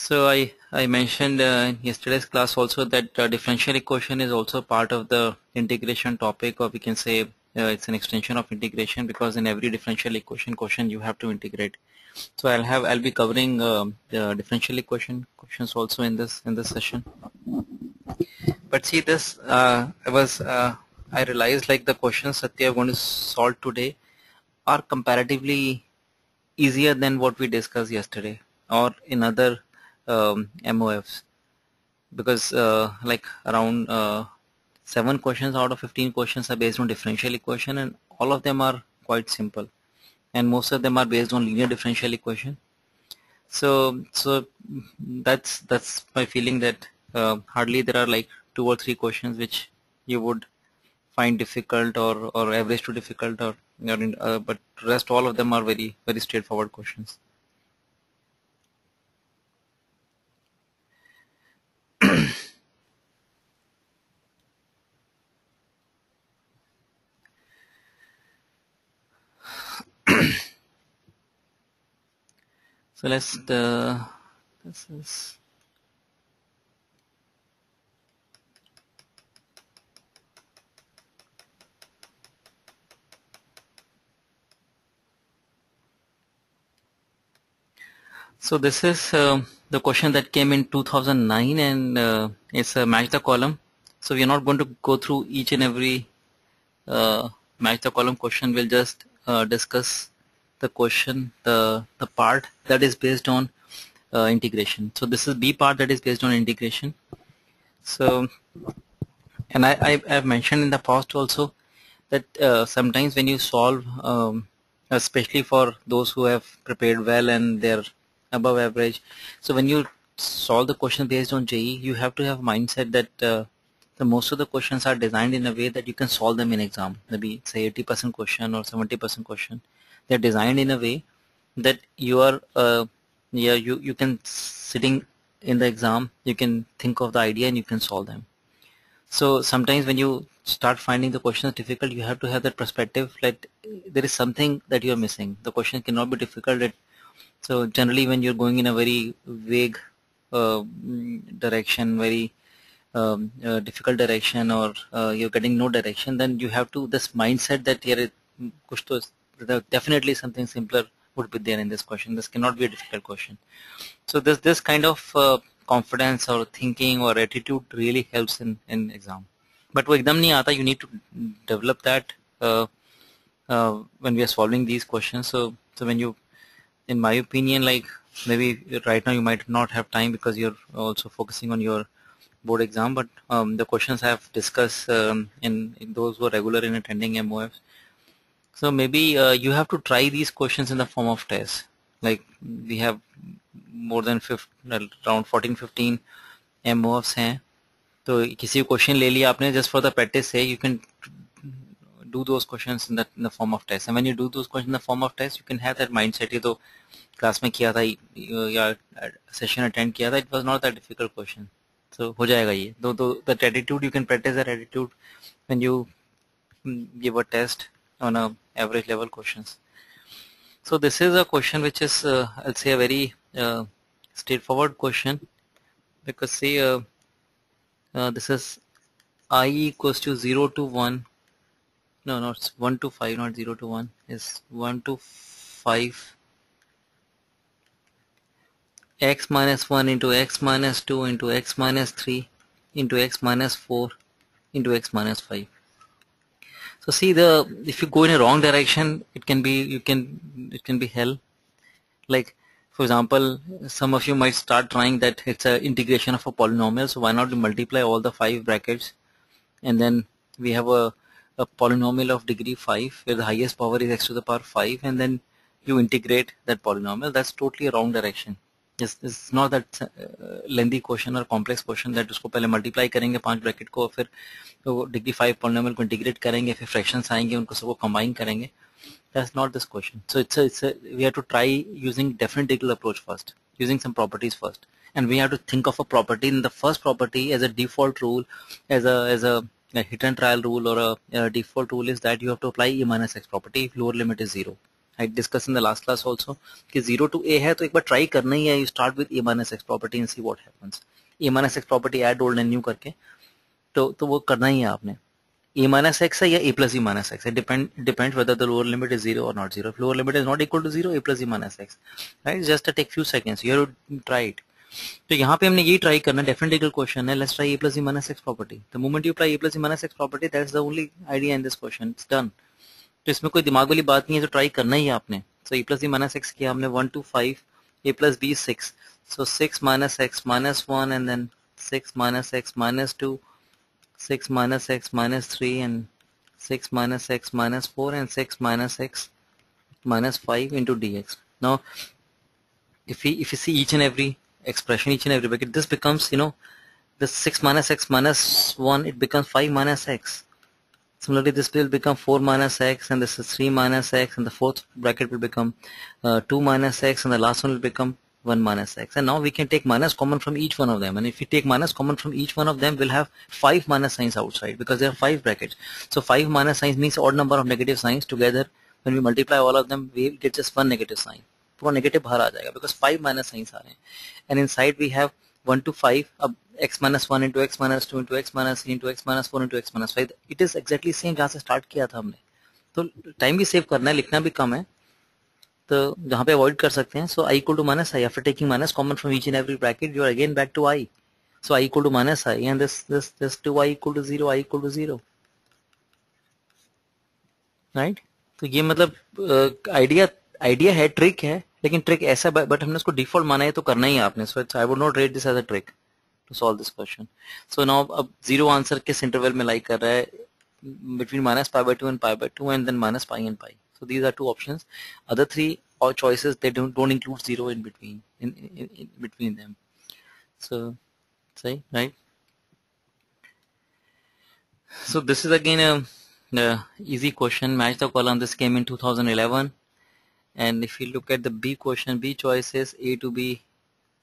So I mentioned in yesterday's class also that differential equation is also part of the integration topic, or we can say it's an extension of integration, because in every differential equation question you have to integrate. So I'll be covering the differential equation questions also in this session. But see this I realized like the questions that we are going to solve today are comparatively easier than what we discussed yesterday or in other MOFs, because like around 7 questions out of 15 questions are based on differential equation, and all of them are quite simple, and most of them are based on linear differential equation. So that's my feeling, that hardly there are like 2 or 3 questions which you would find difficult or average to difficult, but rest all of them are very straightforward questions. So this is So this is the question that came in 2009, and it's a match the column. So we are not going to go through each and every match the column question. We'll just discuss the question, the part that is based on integration. So this is B part that is based on integration. So, and I've mentioned in the past also that sometimes when you solve, especially for those who have prepared well and they're above average, so when you solve the question based on JE, you have to have mindset that the most of the questions are designed in a way that you can solve them in exam. Maybe say 80% question or 70% question. They're designed in a way that you are, you can sitting in the exam, you can think of the idea and you can solve them. So sometimes when you start finding the questions difficult, you have to have that perspective that there is something that you are missing. The question cannot be difficult. So generally when you're going in a very vague direction, very difficult direction, or you're getting no direction, then you have to this mindset that here definitely something simpler would be there in this question. This cannot be a difficult question. So this kind of confidence or thinking or attitude really helps in exam. But वो एकदम नहीं आता. You need to develop that when we are solving these questions. So when you, in my opinion, like maybe right now you might not have time because you're also focusing on your board exam, but the questions I have discussed in those who are regular in attending MOFs. So maybe you have to try these questions in the form of tests. Like we have more than around 14-15 MOFs हैं, तो किसी question ले लिया आपने just for the practice say, you can do those questions in the form of test, and when you do those questions in the form of test, you can have that mindset, ये तो class में किया था या session attend किया था, it was not that difficult question, so हो जाएगा ये. तो that attitude, you can practice that attitude when you give a test on a average level questions. So this is a question which is I'll say a very straightforward question, because say this is I equals to 0 to 1. No, it's 1 to 5, not 0 to 1. It's 1 to 5 x minus 1 into x minus 2 into x minus 3 into x minus 4 into x minus 5. So see, if you go in a wrong direction, it can be hell. Like for example, some of you might start trying that it's a integration of a polynomial, so why not multiply all the 5 brackets, and then we have a polynomial of degree 5 where the highest power is x to the power 5, and then you integrate that polynomial. That's totally a wrong direction. It's not that lengthy question or complex question that उसको पहले multiply करेंगे 5 bracket को, फिर तो degree 5 polynomial को integrate करेंगे, फिर fractions आएंगे, उनको सबको combine करेंगे. That's not this question. So we have to try using definite integral approach first, using some properties first, and we have to think of a property. In the first property, as a default rule, as a hit and trial rule, or a default rule is that you have to apply E minus x property if lower limit is 0. I discuss in the last class also कि 0 to a है तो एक बार try करना ही है. You start with a minus x property and see what happens. a minus x property add old and new करके तो वो करना ही है आपने. a minus x है या a plus e minus x. It depends whether the lower limit is 0 or not 0. If lower limit is not equal to 0, a plus e minus x. Right? Just take few seconds. You have to try it. तो यहाँ पे हमने यही try करना है. Definite question है. Let's try a plus e minus x property. The moment you apply a plus e minus x property, that's the only idea in this question. It's done. तो इसमें कोई दिमाग वाली बात नहीं है, तो ट्राई करना ही है आपने. सो a plus e minus x किया हमने 1 to 5, a plus b 6. So 6 minus x minus 1 and then 6 minus x minus 2, 6 minus x minus 3 and 6 minus x minus 4 and 6 minus x minus 5 into dx. Now if we see each and every expression, each and every bracket, this becomes, this 6 minus x minus 1, it becomes 5 minus x. Similarly, this will become 4 minus x, and this is 3 minus x, and the fourth bracket will become 2 minus x, and the last one will become 1 minus x. And now we can take minus common from each one of them. And if we take minus common from each one of them, we'll have 5 minus signs outside because there are 5 brackets. So 5 minus signs means odd number of negative signs together. When we multiply all of them, we get just one negative sign. पूरा negative बाहर आ जाएगा because 5 minus science आ रहे हैं. And inside we have 1 to 5. अब x minus 1 into x minus 2 into x minus 3 into x minus 4 into x minus 5. It is exactly same जहाँ से start किया था हमने. तो टाइम भी सेव करना है, लिखना भी कम है, तो जहाँ पे अवॉइड कर सकते हैं. सो i equal to minus i. After taking minus common from each and every bracket, you are again back to i. So i equal to minus i, and this 2i equal to 0, i equal to 0. Right. तो ये मतलब idea है, trick है, लेकिन trick ऐसा, but हमने उसको default माना है तो करना ही है आपने. So I would not rate this as a trick to solve this question. So now अब 0 आंसर किस इंटरवल में लाई कर रहा है, between minus pi by 2 and pi by 2, and then minus pi and pi. So these are two options. Other three or choices, they don't include 0 in between, in between them. So say right. So this is again a easy question. Match the column. This came in 2011. And if you look at the B question, B choice is A to B.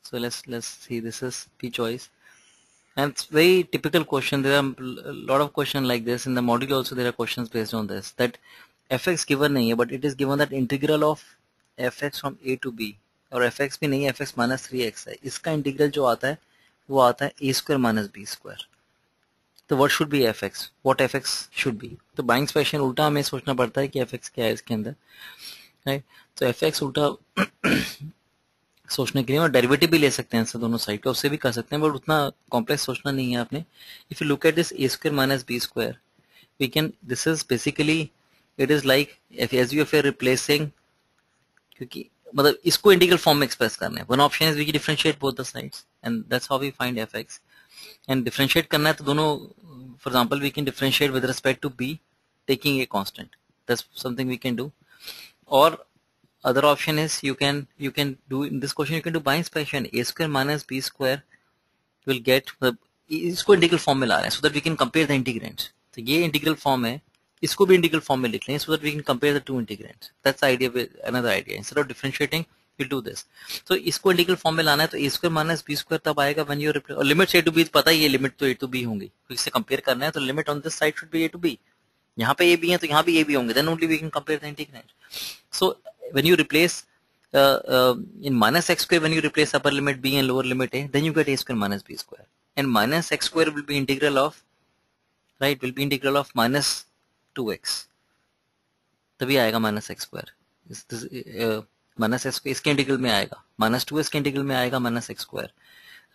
So let's see. This is B choice, and it's very typical question. There are a lot of questions like this in the module. Also, there are questions based on this. That fx given नहीं है, but it is given that integral of fx from A to B, और fx भी नहीं है, fx minus 3x है. इसका integral जो आता है वो आता है a square minus b square. तो what should be fx? What fx should be? तो बाइंग स्पेशल उल्टा हमें सोचना पड़ता है कि fx क्या है इसके अंदर, राइट. तो fx उल्टा सोचने के लिए, और डेरिवेटिव भी ले सकते हैं दोनों साइड का, उससे भी कर सकते हैं, बट उतना कॉम्प्लेक्स सोचना नहीं है आपने. If you look at this a square minus b square, we can, this is basically, it is like as you are replacing, क्योंकि मतलब इसको इंटीग्रल फॉर्म में एक्सप्रेस करना है. One option is we differentiate both the sides, and that's how we find fx. And differentiate करना है तो दोनों, for example we can differentiate with respect to b taking a constant. That's something we can do. और other option is you can do, in this question you can do by inspection. A square minus b square will get, इसको integral form में ला रहे हैं so that we can compare the integrants. तो ये integral form है, इसको भी integral form में लिख लें so that we can compare the two integrants. That's the idea with another idea. Instead of differentiating, we'll do this. So इसको integral form में लाना है, तो a square minus b square तब आएगा when you replace, और limit a to b पता ही है, लिमिट तो a to b होंगी, तो इससे कंपेयर करना है तो limit on this side should be a to b. यहाँ पे a b है तो यहाँ भी a b होंगे, then only we can compare the integrant. So when you replace in minus x square, when you replace upper limit b and lower limit a, then you get a square minus b square, and minus x square will be integral of, right, will be integral of minus 2x. तभी आएगा minus x square. minus x इसके integral में आएगा, minus 2x के integral में आएगा minus x square,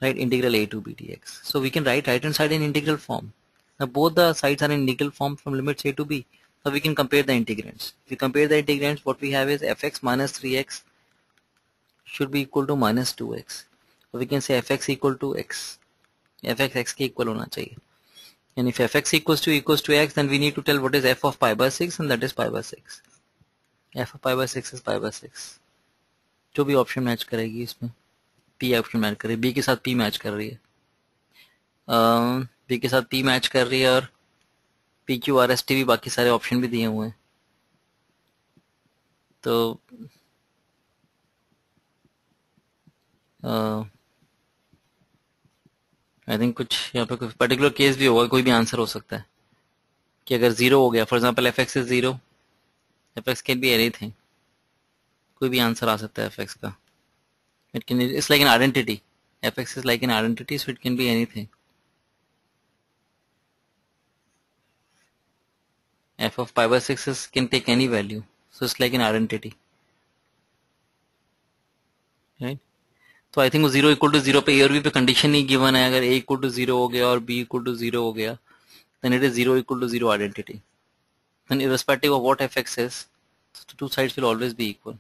right, integral a to b dx. So we can write right hand side in integral form. Now both the sides are in integral form from limits a to b. So we can compare the integrands. If you compare the integrands, what we have is fx minus 3x should be equal to minus 2x. So we can say fx equal to x. fx x के equal होना चाहिए. And if fx equals to x, then we need to tell what is f of pi by 6, and that is pi by 6. f of pi by 6 is pi by 6. जो भी option match करेगी इसमें, p option match करेगी, b के साथ p match कर रही है, b के साथ p मैच कर रही है, और P Q R S T भी बाकी सारे ऑप्शन भी दिए हुए हैं. तो आई थिंक कुछ यहाँ पे कोई पर्टिकुलर केस भी होगा, कोई भी आंसर हो सकता है कि अगर 0 हो गया, for example F x is 0, F x can be anything, कोई भी आंसर आ सकता है fx का. It's like an identity. Fx is like an identity, so it can be anything. F of pi by 6 can take any value, so it's like an identity, right? तो I think वो 0 equal to 0 पे ए और B पे condition ही given है. अगर a equal to 0 हो गया और b इक्वल टू 0 हो गया, then it is 0 equal to 0 identity. Then irrespective of what fx is, the two sides will always be equal.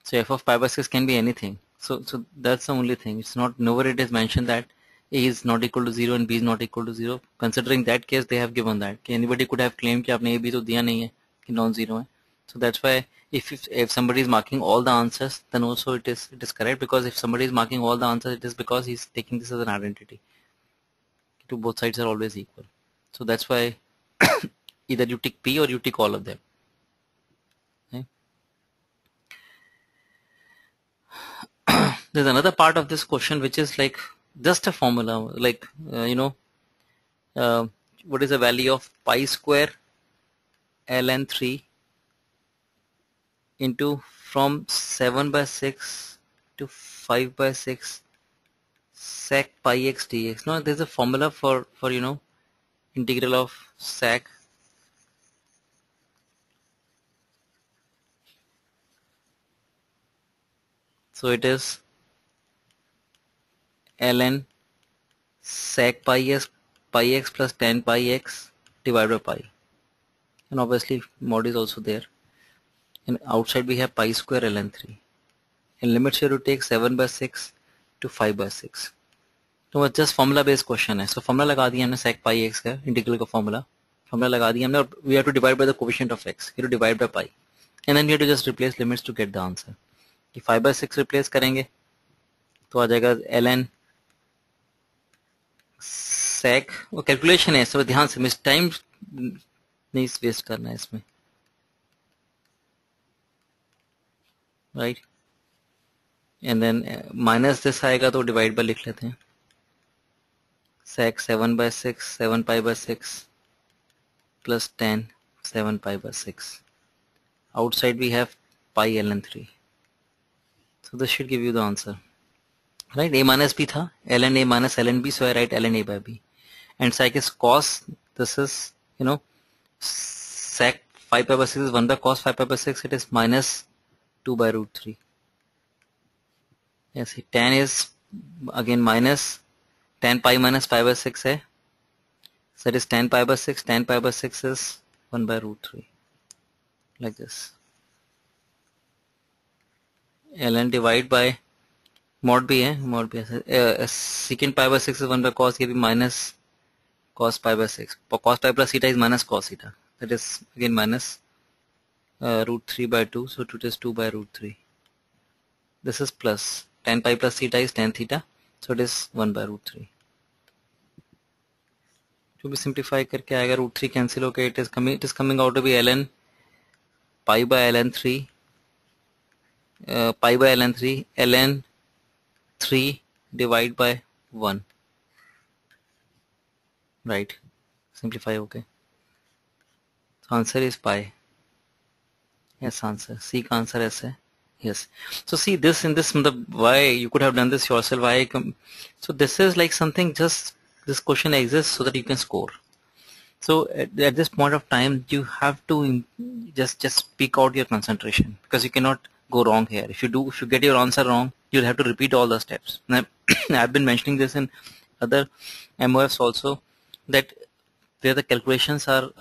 So f of pi by 6 can be anything. So that's the only thing. It's not, nowhere it is mentioned that a is not equal to 0 and b is not equal to 0. Considering that case, they have given that. Anybody could have claimed कि आपने a b तो दिया नहीं है, कि non-zero है. So that's why if somebody is marking all the answers, then also it is correct, because if somebody is marking all the answers, it is because he's taking this as an identity. To both sides are always equal. So that's why either you tick P or you tick all of them. Okay. There's another part of this question which is like just a formula, like what is the value of pi square ln 3 into from 7 by 6 to 5 by 6 sec pi x dx. No, there's a formula for integral of sec so it is ln sec pi x plus tan pi x divided by pi, and obviously mod is also there, and outside we have pi square ln 3, and limits here to take 7 by 6 to 5 by 6. तो बस just formula based question है. So formula लगा दिया हमने sec pi x का integral का formula लगा दिया हमने, और we have to divide by the coefficient of x, we have to divide by pi, and then we have to just replace limits to get the answer. कि 5 by 6 replace करेंगे तो आ जाएगा ln sec, वो calculation है, सब ध्यान से, miss time नहीं वेस्ट करना है इसमें, right. And then minus this आएगा तो डिवाइड बाय लिख लेते हैं. sec 7 by 6 7 pi by 6 plus 10 7 pi by 6. Outside we have pi ln 3. So this should give you the answer, right? A minus b था, ln a minus ln b, so I write ln a by b. And sec is cos, this is sec 5 pi by 6 is 1 by cos 5 pi by 6, it is minus 2 by root 3. Yes, tan is again minus tan pi minus pi by 6 है, so it is tan pi by 6, tan pi by 6 is 1 by root 3, like this. ln divide by mod भी है, secant pi by 6 is 1 by cos, ये भी minus cos pi by 6, cos pi plus theta is minus cos theta, that is again minus root 3 by 2, so it is 2 by root 3. This is plus tan pi plus theta is tan theta, so it is 1 by root 3. जो भी simplify करके आएगा root 3 cancel होकर it is coming out to be ln pi by ln 3 pi by ln 3 ln 3 divide by 1, right? Simplify okay. So answer is pi. Yes, answer C का answer ऐसे है. Yes. So see this in this, why you could have done this yourself. So this is like something, just this question exists so that you can score. So at this point of time you have to just speak out your concentration, because you cannot go wrong here. If you get your answer wrong, you'll have to repeat all the steps. Now, I've been mentioning this in other MOFs also, that where the calculations are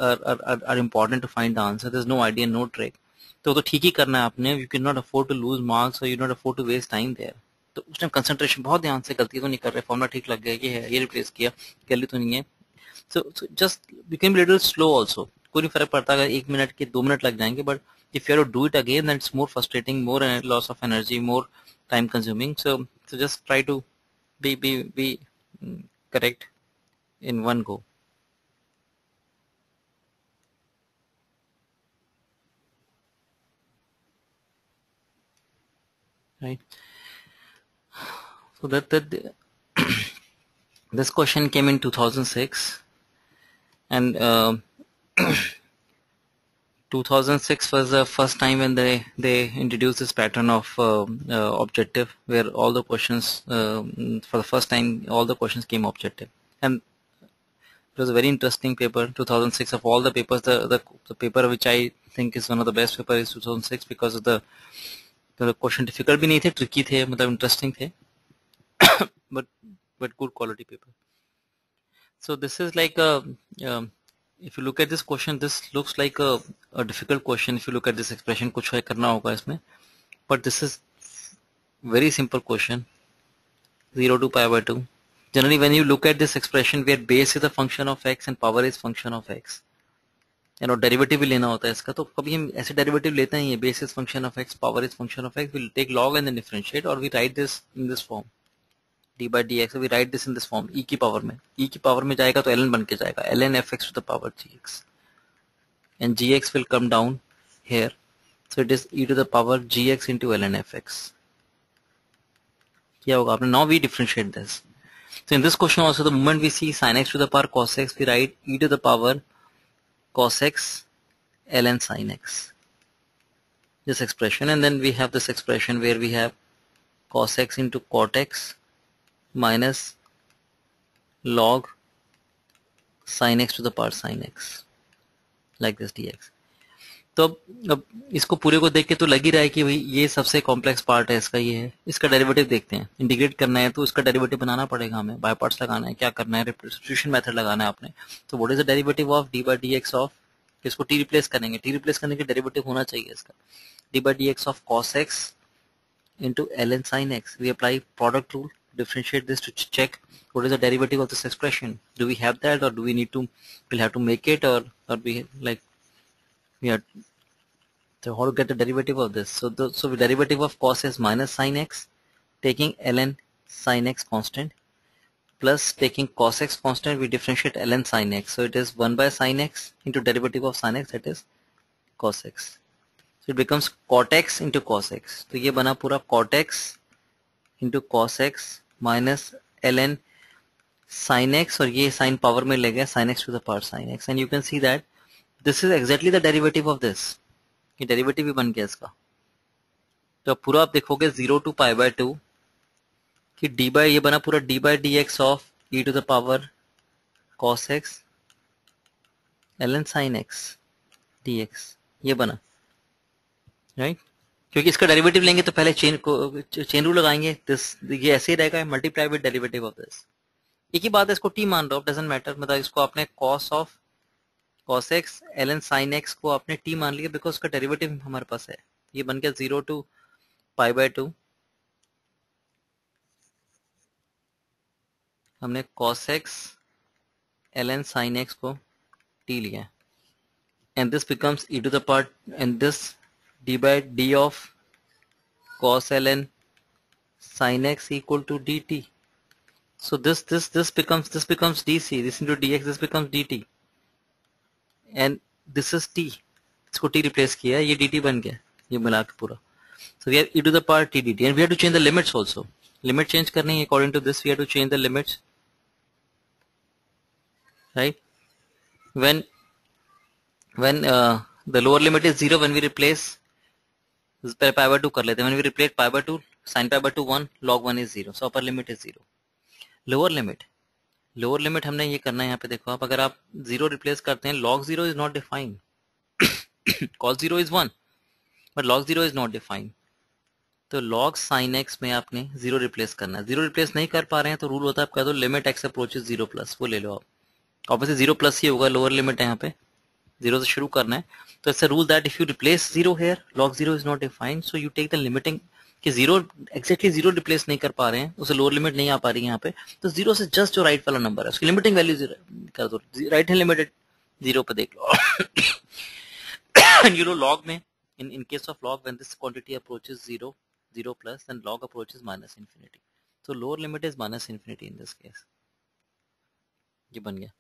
important to find the answer. There's no idea, no trick. तो ठीक ही करना है आपने. You cannot afford to lose marks, or you cannot afford to waste time there. तो उस time concentration, बहुत ध्यान से, गलती तो नहीं कर रहे, फॉर्मूला ठीक लग गया, ये है, ये रिप्लेस किया, गलती तो नहीं है. So just you can be a little slow also. कोई नहीं फर्क पड़ता अगर 1 मिनट के 2 मिनट लग जाएंगे, but if you have to do it again, then it's more frustrating, more loss of energy, more time consuming. So just try to be correct in one go. Right. So that this question came in 2006, and 2006 was the first time when they introduced this pattern of objective, where all the questions for the first time all the questions came objective, and it was a very interesting paper. 2006, of all the papers, the paper which I think is one of the best paper is 2006, because of the question difficult भी नहीं थे, tricky थे, मतलब interesting थे, but good quality paper. So this is like a if you look at this question, this looks like a difficult question. If you look at this expression, कुछ है करना होगा इसमें, but this is very simple question. 0 to pi by 2. Generally, when you look at this expression where base is a function of x and power is function of x, derivative भी लेना होता है इसका, तो कभी हम ऐसे डेरिवेटिव लेते हैं, ये base is function of x, power is function of x, will take log and then differentiate, और we write this in this form d by d x, we write this in this form e की power में. ई की power में जाएगा तो ln बन के जाएगा, ln f x to the power g x, and g x will come down here, so it is e to the power g x into ln f x. क्या होगा आपने, now we differentiate this. So in this question also, the moment we see sin x to the power cos x, we write e to the power cos x ln sin x, this expression, and then we have this expression where we have cos x into cot x minus log sin x to the power sin x, like this dx. तो अब इसको पूरे को देख के तो लग ही रहा है कि भाई ये सबसे कॉम्प्लेक्स पार्ट है इसका, ये है. इसका डेरिवेटिव देखते हैं, इंटीग्रेट करना है तो इसका डेरिवेटिव बनाना पड़ेगा हमें, बाय पार्ट्स लगाना है, क्या करना है, सब्स्टिट्यूशन मेथड लगाना है आपने. तो what is the derivative of d by d x of, इसको टी रिप्लेस करेंगे, टी रिप्लेस करने के डेरिवेटिव होना चाहिए इसका, d by d x of cos x into l n sine x. We apply product rule, differentiate this to check what is the derivative of this expression. Do we have that, or do we need to, we'll have to make it, or we like, yeah. So how to get the derivative of this? So the derivative of cos is minus sin x, taking ln sin x constant, plus taking cos x constant, we differentiate ln sin x. So it is 1 by sin x into derivative of sin x, that is cos x. So it becomes cot x into cos x. तो ये बना पूरा cot x into cos x minus ln sin x, और ये sin power में ले गया sin x to the power sin x, and you can see that this is exactly the derivative of this. ये डेरिवेटिव भी बन गया इसका. तो पूरा आप देखोगे 0 टू पाई बाय 2 कि डी बाई, ये बना पूरा d by d x of e to the power cos x l n sine x d x, ये बना, राइट. क्योंकि इसका डेरिवेटिव लेंगे तो पहले चेन रूल लगाएंगे, दिस ये ऐसे ही रहेगा, multiply with derivative of this. एक ही बात है, इसको टी मान लो, डजंट मैटर, मतलब इसको आपने cos of cos x ln sin x को आपने t मान लिया, बिकॉज उसका डेरिवेटिव हमारे पास है. ये बन गया 0 टू पाई बाय 2, हमने cos x ln sin x को t लिया, and this becomes e to the power, and this d by d of cos ln sin x equal to dt. So this becomes dc, this into dx, this becomes dt, and this is t, इसको t replace किया, ये dt बन गया, ये मिला के पूरा. So we have e to the power t dt, and we have to change the limits also. Limit change करनी है, according to this we have to change the limits, right? When the lower limit is 0, when we replace pi by 2 कर लेते हैं, when we replace pi by 2 sin pi by 2 1, log 1 is 0, so upper limit is 0. Lower limit हमने ये करना है, यहाँ पे देखो आप, अगर आप 0 रिप्लेस करते हैं, log 0 is not defined, cos 0 is 1, but log 0 is not defined. तो log sin x में आपने 0 रिप्लेस करना है. 0 रिप्लेस नहीं कर पा रहे हैं तो रूल होता है आपका, तो लिमिट x अप्रोचेस 0 प्लस, वो ले लो आप, ऑब्वियसली 0 प्लस ही होगा, लोअर लिमिट है यहाँ पे, 0 से शुरू करना है. तो it's a rule that if you replace 0 here, log 0 is not defined, so you take the limiting कि 0 एक्जैक्टली 0 रिप्लेस नहीं कर पा रहे हैं, उसे लोअर लिमिट नहीं आ पा रही है यहाँ पे, तो 0 से जस्ट जो राइट वाला नंबर है उसकी लिमिटिंग वैल्यू कर दो, राइट हैंड लिमिटेड 0 पे देख लो. यू नो लॉग में, in case of log, when this quantity approaches 0 plus, then log approaches minus infinity. So lower limit is minus infinity in this case. ये बन गया.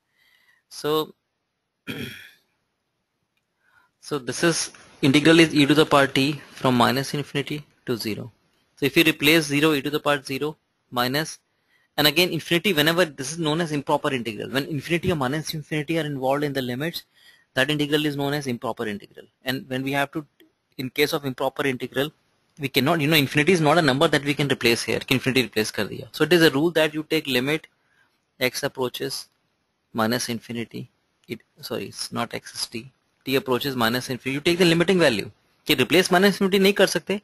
So this is integral is e to the power t from minus infinity to 0. So if you replace 0 e to the power 0 minus, and again infinity, whenever this is known as improper integral, when infinity or minus infinity are involved in the limits, that integral is known as improper integral. And when we have to, in case of improper integral, we cannot, infinity is not a number that we can replace here. Infinity replace kar diya. So it is a rule that you take limit x approaches minus infinity. It's not x is t. T approaches minus infinity. You take the limiting value. कि replace minus infinity नहीं कर सकते.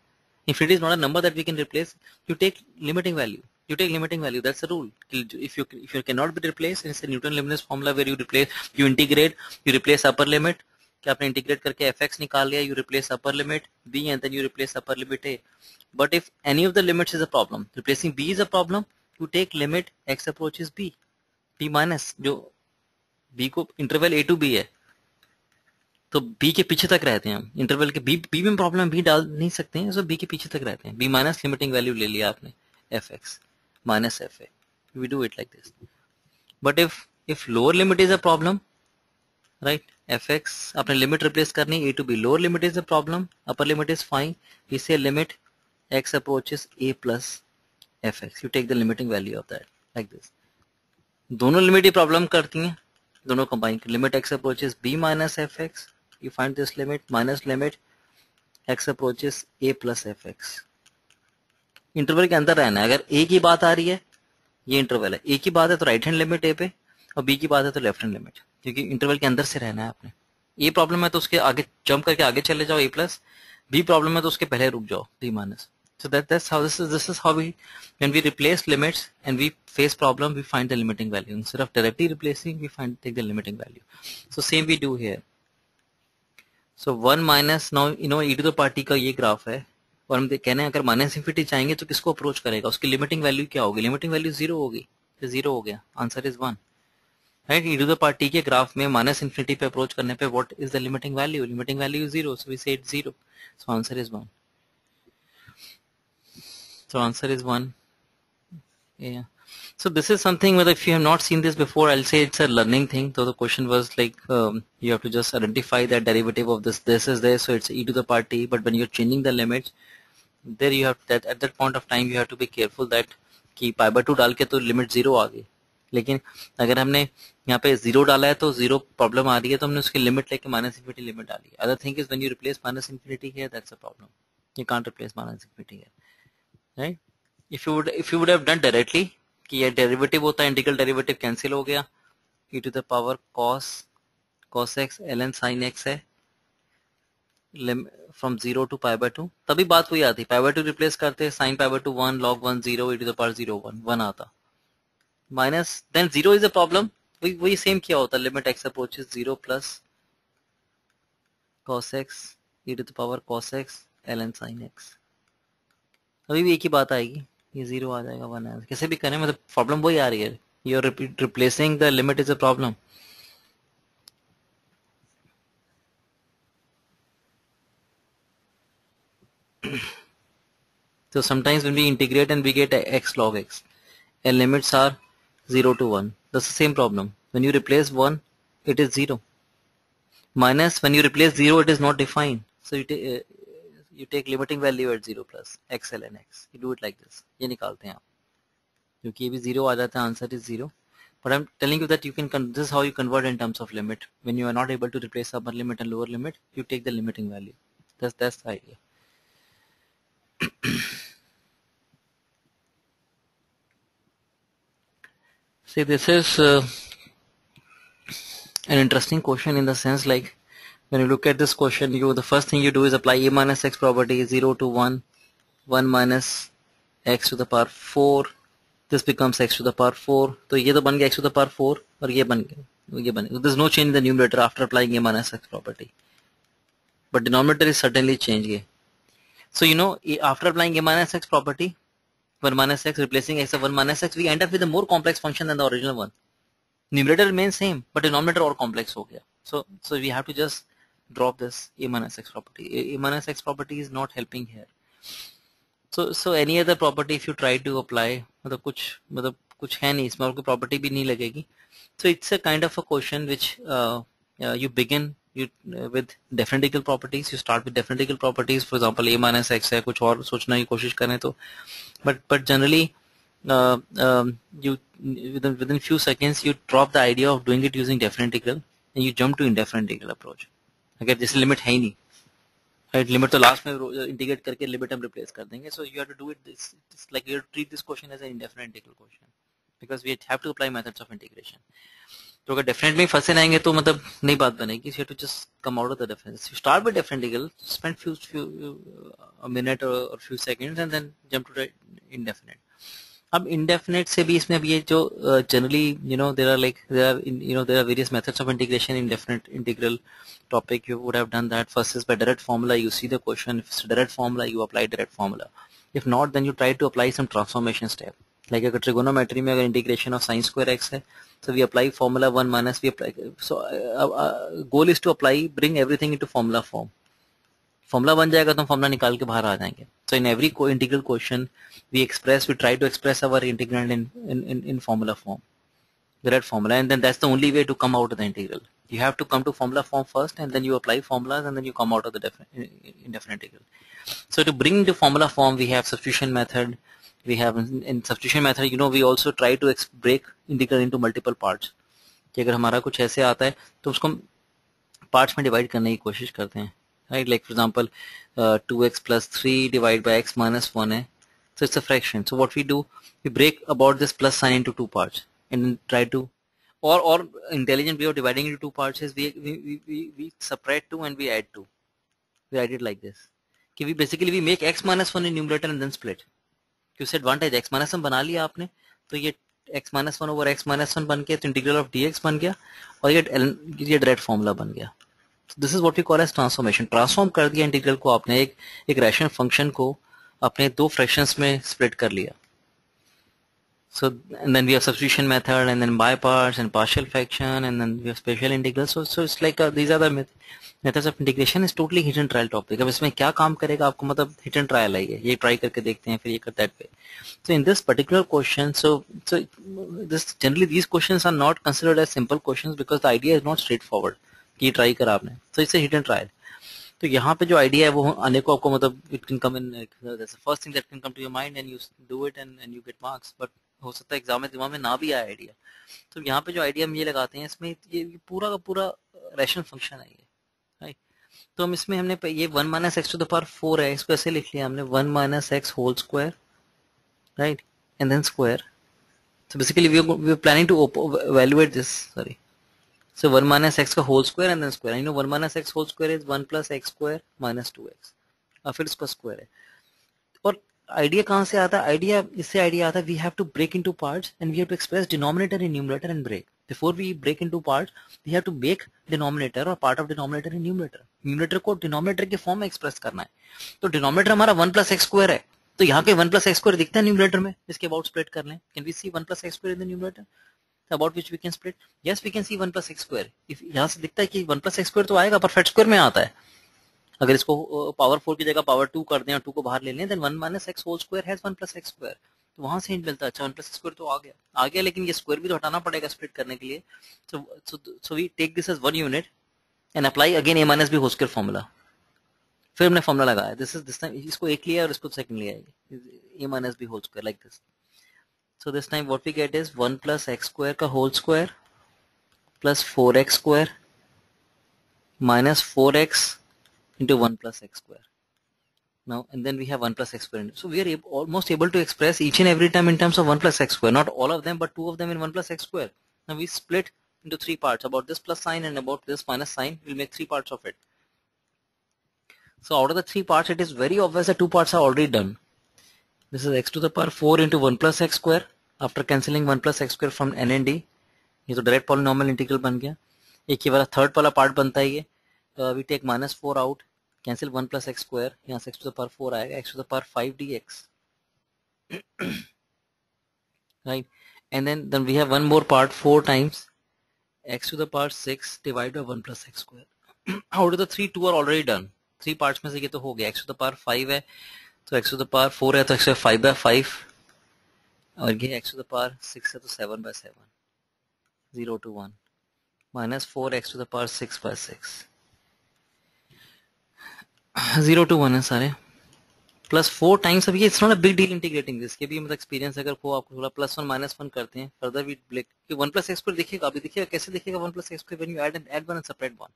Infinity is not a number that we can replace. You take limiting value. That's the rule. If you cannot be replaced, it's a Newton-Leibniz formula where you integrate, you replace upper limit. कि आपने integrate करके fx निकाल लिया, you replace upper limit b and then you replace upper limit a. But if any of the limits is a problem, replacing b is a problem, you take limit x approaches b minus, जो b को interval a to b है, तो b के पीछे तक रहते हैं हम. इंटरवल के b में प्रॉब्लम b डाल नहीं सकते हैं, सो b के पीछे तक रहते हैं. b माइनस लिमिटिंग वैल्यू ले लिया आपने fx minus fa. We do it like this. But if lower limit is a problem, right, fx आपने लिमिट रिप्लेस करनी a to b. Lower limit is a problem, upper limit is fine. We say limit x approaches a plus fx. You take the limiting value of that like this. दोनों limit ही problem करती हैं, दोनों combine. Limit x approaches b minus fx, you find this limit minus limit x approaches a plus fx. Interval के अंदर रहना है. अगर a की बात आ रही है, ये इंटरवल है, a की बात है तो राइट हैंड लिमिट a पे, और b की बात है तो लेफ्ट हैंड लिमिट, क्योंकि इंटरवल के अंदर से रहना है आपने. a प्रॉब्लम है तो उसके आगे जंप करके आगे चले जाओ a प्लस, b प्रॉब्लम है तो उसके पहले रुक जाओ b minus. So that's how this is how we, when we replace limits and we face problem, we find the limiting value. Instead of directly replacing, we take the limiting value. So same we do here. So 1 minus, now e to the power t का ये graph है, और हम कहने हैं अगर minus infinity चाहेंगे तो किसको अप्रोच करेगा, उसकी लिमिटिंग वैल्यू क्या होगी. लिमिटिंग वैल्यू 0 होगी, तो 0 हो गया. Answer is 1. Right, e to the power t के ग्राफ में माइनस इंफिनिटी पे अप्रोच करने पे what is the limiting value. Limiting value 0, so we say it's 0. So answer is 1. So answer is 1. Yeah. So this is something whether if you have not seen this before, I'll say it's a learning thing. So the question was like you have to just identify that derivative of this. This is there, so it's e to the power t. But when you're changing the limits, there you have that at that point of time you have to be careful that कि pi by 2 डाल के तो limit 0 आ गई, लेकिन अगर हमने यहाँ पे 0 डाला है तो 0 प्रॉब्लम आ रही है, तो हमने उसकी लिमिट लेके माइनस इंफिनिटी लिमिट डाली है. Other thing is when you replace minus infinity here, that's a problem. You can't replace minus infinity here. Right? If you would have done directly कि ये डेरिवेटिव होता है, इंटीग्रल डेरिवेटिव कैंसिल हो गया, e to the power cos x ln sin x है from 0 to pi by 2, तभी बात वही आती. pi by 2 रिप्लेस करते, sin pi by 2 1 log 1 0 e to the power 0 1 आता. Minus then 0 is a problem, वही सेम किया होता. Limit x approaches 0 plus cos x e to the power cos x ln sin x. अभी भी एक ही बात आएगी, ये 0 आ जाएगा, 1 आएगा. कैसे भी करें, मतलब प्रॉब्लम वही आ रही है. You are replacing the limit is a problem. So sometimes when we integrate and we get x log x, and limits are 0 to 1. That's the same problem. When you replace 1, it is 0. Minus, when you replace 0, it is not defined. So you take limiting value at 0 plus x ln x. You do it like this. ये निकालते हैं आप, क्योंकि ये भी 0 आ जाता है, answer is 0. But I'm telling you that you can, this is how you convert in terms of limit. When you are not able to replace upper limit and lower limit, you take the limiting value. That's the idea. See, this is an interesting question in the sense like when you look at this question, the first thing you do is apply a minus x property, 0 to 1, 1 minus x to the power 4. This becomes x to the power 4. तो ये तो बन गया x to the power 4 और ये बन गया. There's no change in the numerator after applying a minus x property. But denominator is certainly changed. So after applying a minus x property, 1 minus x replacing x of 1 minus x, we end up with a more complex function than the original one. Numerator remains same, but denominator और complex हो गया. So we have to just drop this a minus x property. A minus x property is not helping here. So any other property if you try to apply, मतलब कुछ है नहीं इसमें, और कोई property भी नहीं लगेगी. So it's a kind of a question which you begin with differential properties. You start with differential properties. For example, a minus x है, कुछ और सोचने की कोशिश करें तो, but generally you within few seconds you drop the idea of doing it using differential. and you jump to indefinite integral approach. अगर जैसे लिमिट है ही नहीं, राइट, लिमिट तो लास्ट में इंटीग्रेट करके लिमिट हम रिप्लेस कर देंगे. So you have to do it this like you treat this question as an indefinite integral question because we have to apply methods of integration. तो अगर definite में फंसे रहेंगे तो मतलब नई बात बनेगी. You have to just come out of the difference. You start with definite integral, spend few a minute or few seconds and then jump to the indefinite. अब indefinite से भी इसमें अब ये जो generally there are various methods of integration in definite integral topic. You would have done that. First is by direct formula. You see the question. If it's direct formula, you apply direct formula. If not, then you try to apply some transformation step. Like अगर trigonometry में अगर integration of sin square x है, so we apply formula 1 minus we apply. So goal is to apply, bring everything into formula form. Formula बन जाएगा तो हम formula निकाल के बाहर आ जाएंगे. So in every integral question we try to express our integral in formula form, direct formula, and then that's the only way to come out of the integral. You have to come to formula form first and then you apply formulas and then you come out of the indefinite integral. So to bring the formula form we have substitution method. We have in substitution method we also try to break integral into multiple parts. कि अगर हमारा कुछ ऐसे आता है तो उसको हम पार्ट्स में डिवाइड करने की कोशिश करते हैं, right? Like for example 2x plus 3 divided by x minus 1 है, so it's a fraction. So what we do, we break about this plus sign into two parts and then try to, or intelligent way of dividing into two parts is we separate 2 and we add 2. We write it like this. कि we make x minus 1 in numerator and then split. क्योंकि advantage x minus 1 बना लिया आपने तो ये x minus 1 over x minus 1 बन के तो इंटीग्रल ऑफ dx बन गया और ये डायरेक्ट फॉर्मूला बन गया. This is what we call as transformation. Transform कर दिया इंटीग्रल को आपने, एक रैशनल फंक्शन को अपने दो फ्रैक्शंस में स्प्लिट कर लिया. So and then we have substitution method and then by parts and partial fraction and then we have special integral. So it's like these are the methods of integration. is totally hit and trial topic. अब इसमें क्या काम करेगा आपको, मतलब hit and trial है ये try करके देखते हैं फिर ये कर that way. So in this particular question, so this generally these questions are not considered as simple questions because the idea is not straightforward कि ट्राई करा आपने. So it's a hit and trial. तो यहाँ पे जो idea है वो आने को आपको मतलब it can come in, that's the first thing that can come to your mind and you do it and you get marks. But हो सकता है एग्जाम में दिमाग में ना भी आए आइडिया. तो यहाँ पे जो आइडिया हम ये लगाते हैं इसमें ये पूरा का पूरा रैशनल फंक्शन है ये, राइट. तो हम इसमें हमने ये 1 minus x to the power 4 है, इसको ऐसे लिख लिया हमने 1 minus x whole square, right, and then square. So basically we are planning to evaluate this, sorry. So 1 minus x का whole square and then square. You know 1 minus x whole square is 1 plus x square minus 2x. और फिर इसका square है. और idea कहाँ से आता है? आइडिया आता है we have to break into parts and we have to express denominator in numerator and break. Before we break into parts, we have to make denominator or part of denominator in numerator. Numerator को denominator के form में express करना है. तो denominator हमारा 1 plus x square है. तो यहाँ पे 1 plus x square दिखता है न्यूमरेटर में, इसके अबाउट स्प्लिट कर लें. Can we see 1 plus x square in the numerator? About which we can split. Yes, we can see 1 plus x square. If यहाँ से दिखता है कि 1 plus x square तो आएगा पर फैक्ट स्क्वायर में आता है. अगर इसको पावर 4 की जगह पावर 2 कर दें और 2 को बाहर ले लें then 1 minus x whole square has 1 plus x square. तो वहां से हिंट मिलता है अच्छा 1 plus x square तो आ गया लेकिन ये स्क्वायर भी तो हटाना पड़ेगा स्प्लिट करने के लिए. So we take this as one unit and apply again a minus b whole square formula. फिर हमने फॉर्मूला लगाया. this time इसको एक लिया और इसको सेकंड लिया, a minus b whole square like this. So this time what we get is 1 plus x square का whole square plus 4x square minus 4x into 1 plus x square. Now and then we have 1 plus x square. So we are almost able to express each and every time in terms of 1 plus x square. Not all of them but 2 of them in 1 plus x square. Now we split into 3 parts. About this plus sign and about this minus sign, we'll make 3 parts of it. So out of the 3 parts, it is very obvious that 2 parts are already done. This is x to the power 4 into 1 plus x square. After cancelling 1 plus x square from n and d, ये तो direct polynomial integral बन गया. एक ये वाला third वाला part बनता है ये. We take minus 4 out, cancel 1 plus x square, यहाँ से x to the power 4 आएगा, x to the power 5 dx. Right, and then we have one more part 4 times x to the power 6 divided by 1 plus x square. Out of the 3, 2 are already done. 3 parts में से ये तो हो गया. x to the power 5 है तो x to the power 4 है तो x to the 5 by 5 और ये x to the power 6 है तो 7 by 7, 0 to 1 minus 4 x to the power 6 by 6, 0 to 1 है सारे, प्लस 4 टाइम्स, अब ये it's not a big deal integrating this, के भी मतलब एक्सपीरियंस अगर को आपको थोड़ा +1 -1 करते हैं फर्दर वी ब्रेक कि 1 + x² देखिएगा, अभी देखिएगा कैसे देखिएगा 1 + x² when you add one and separate one.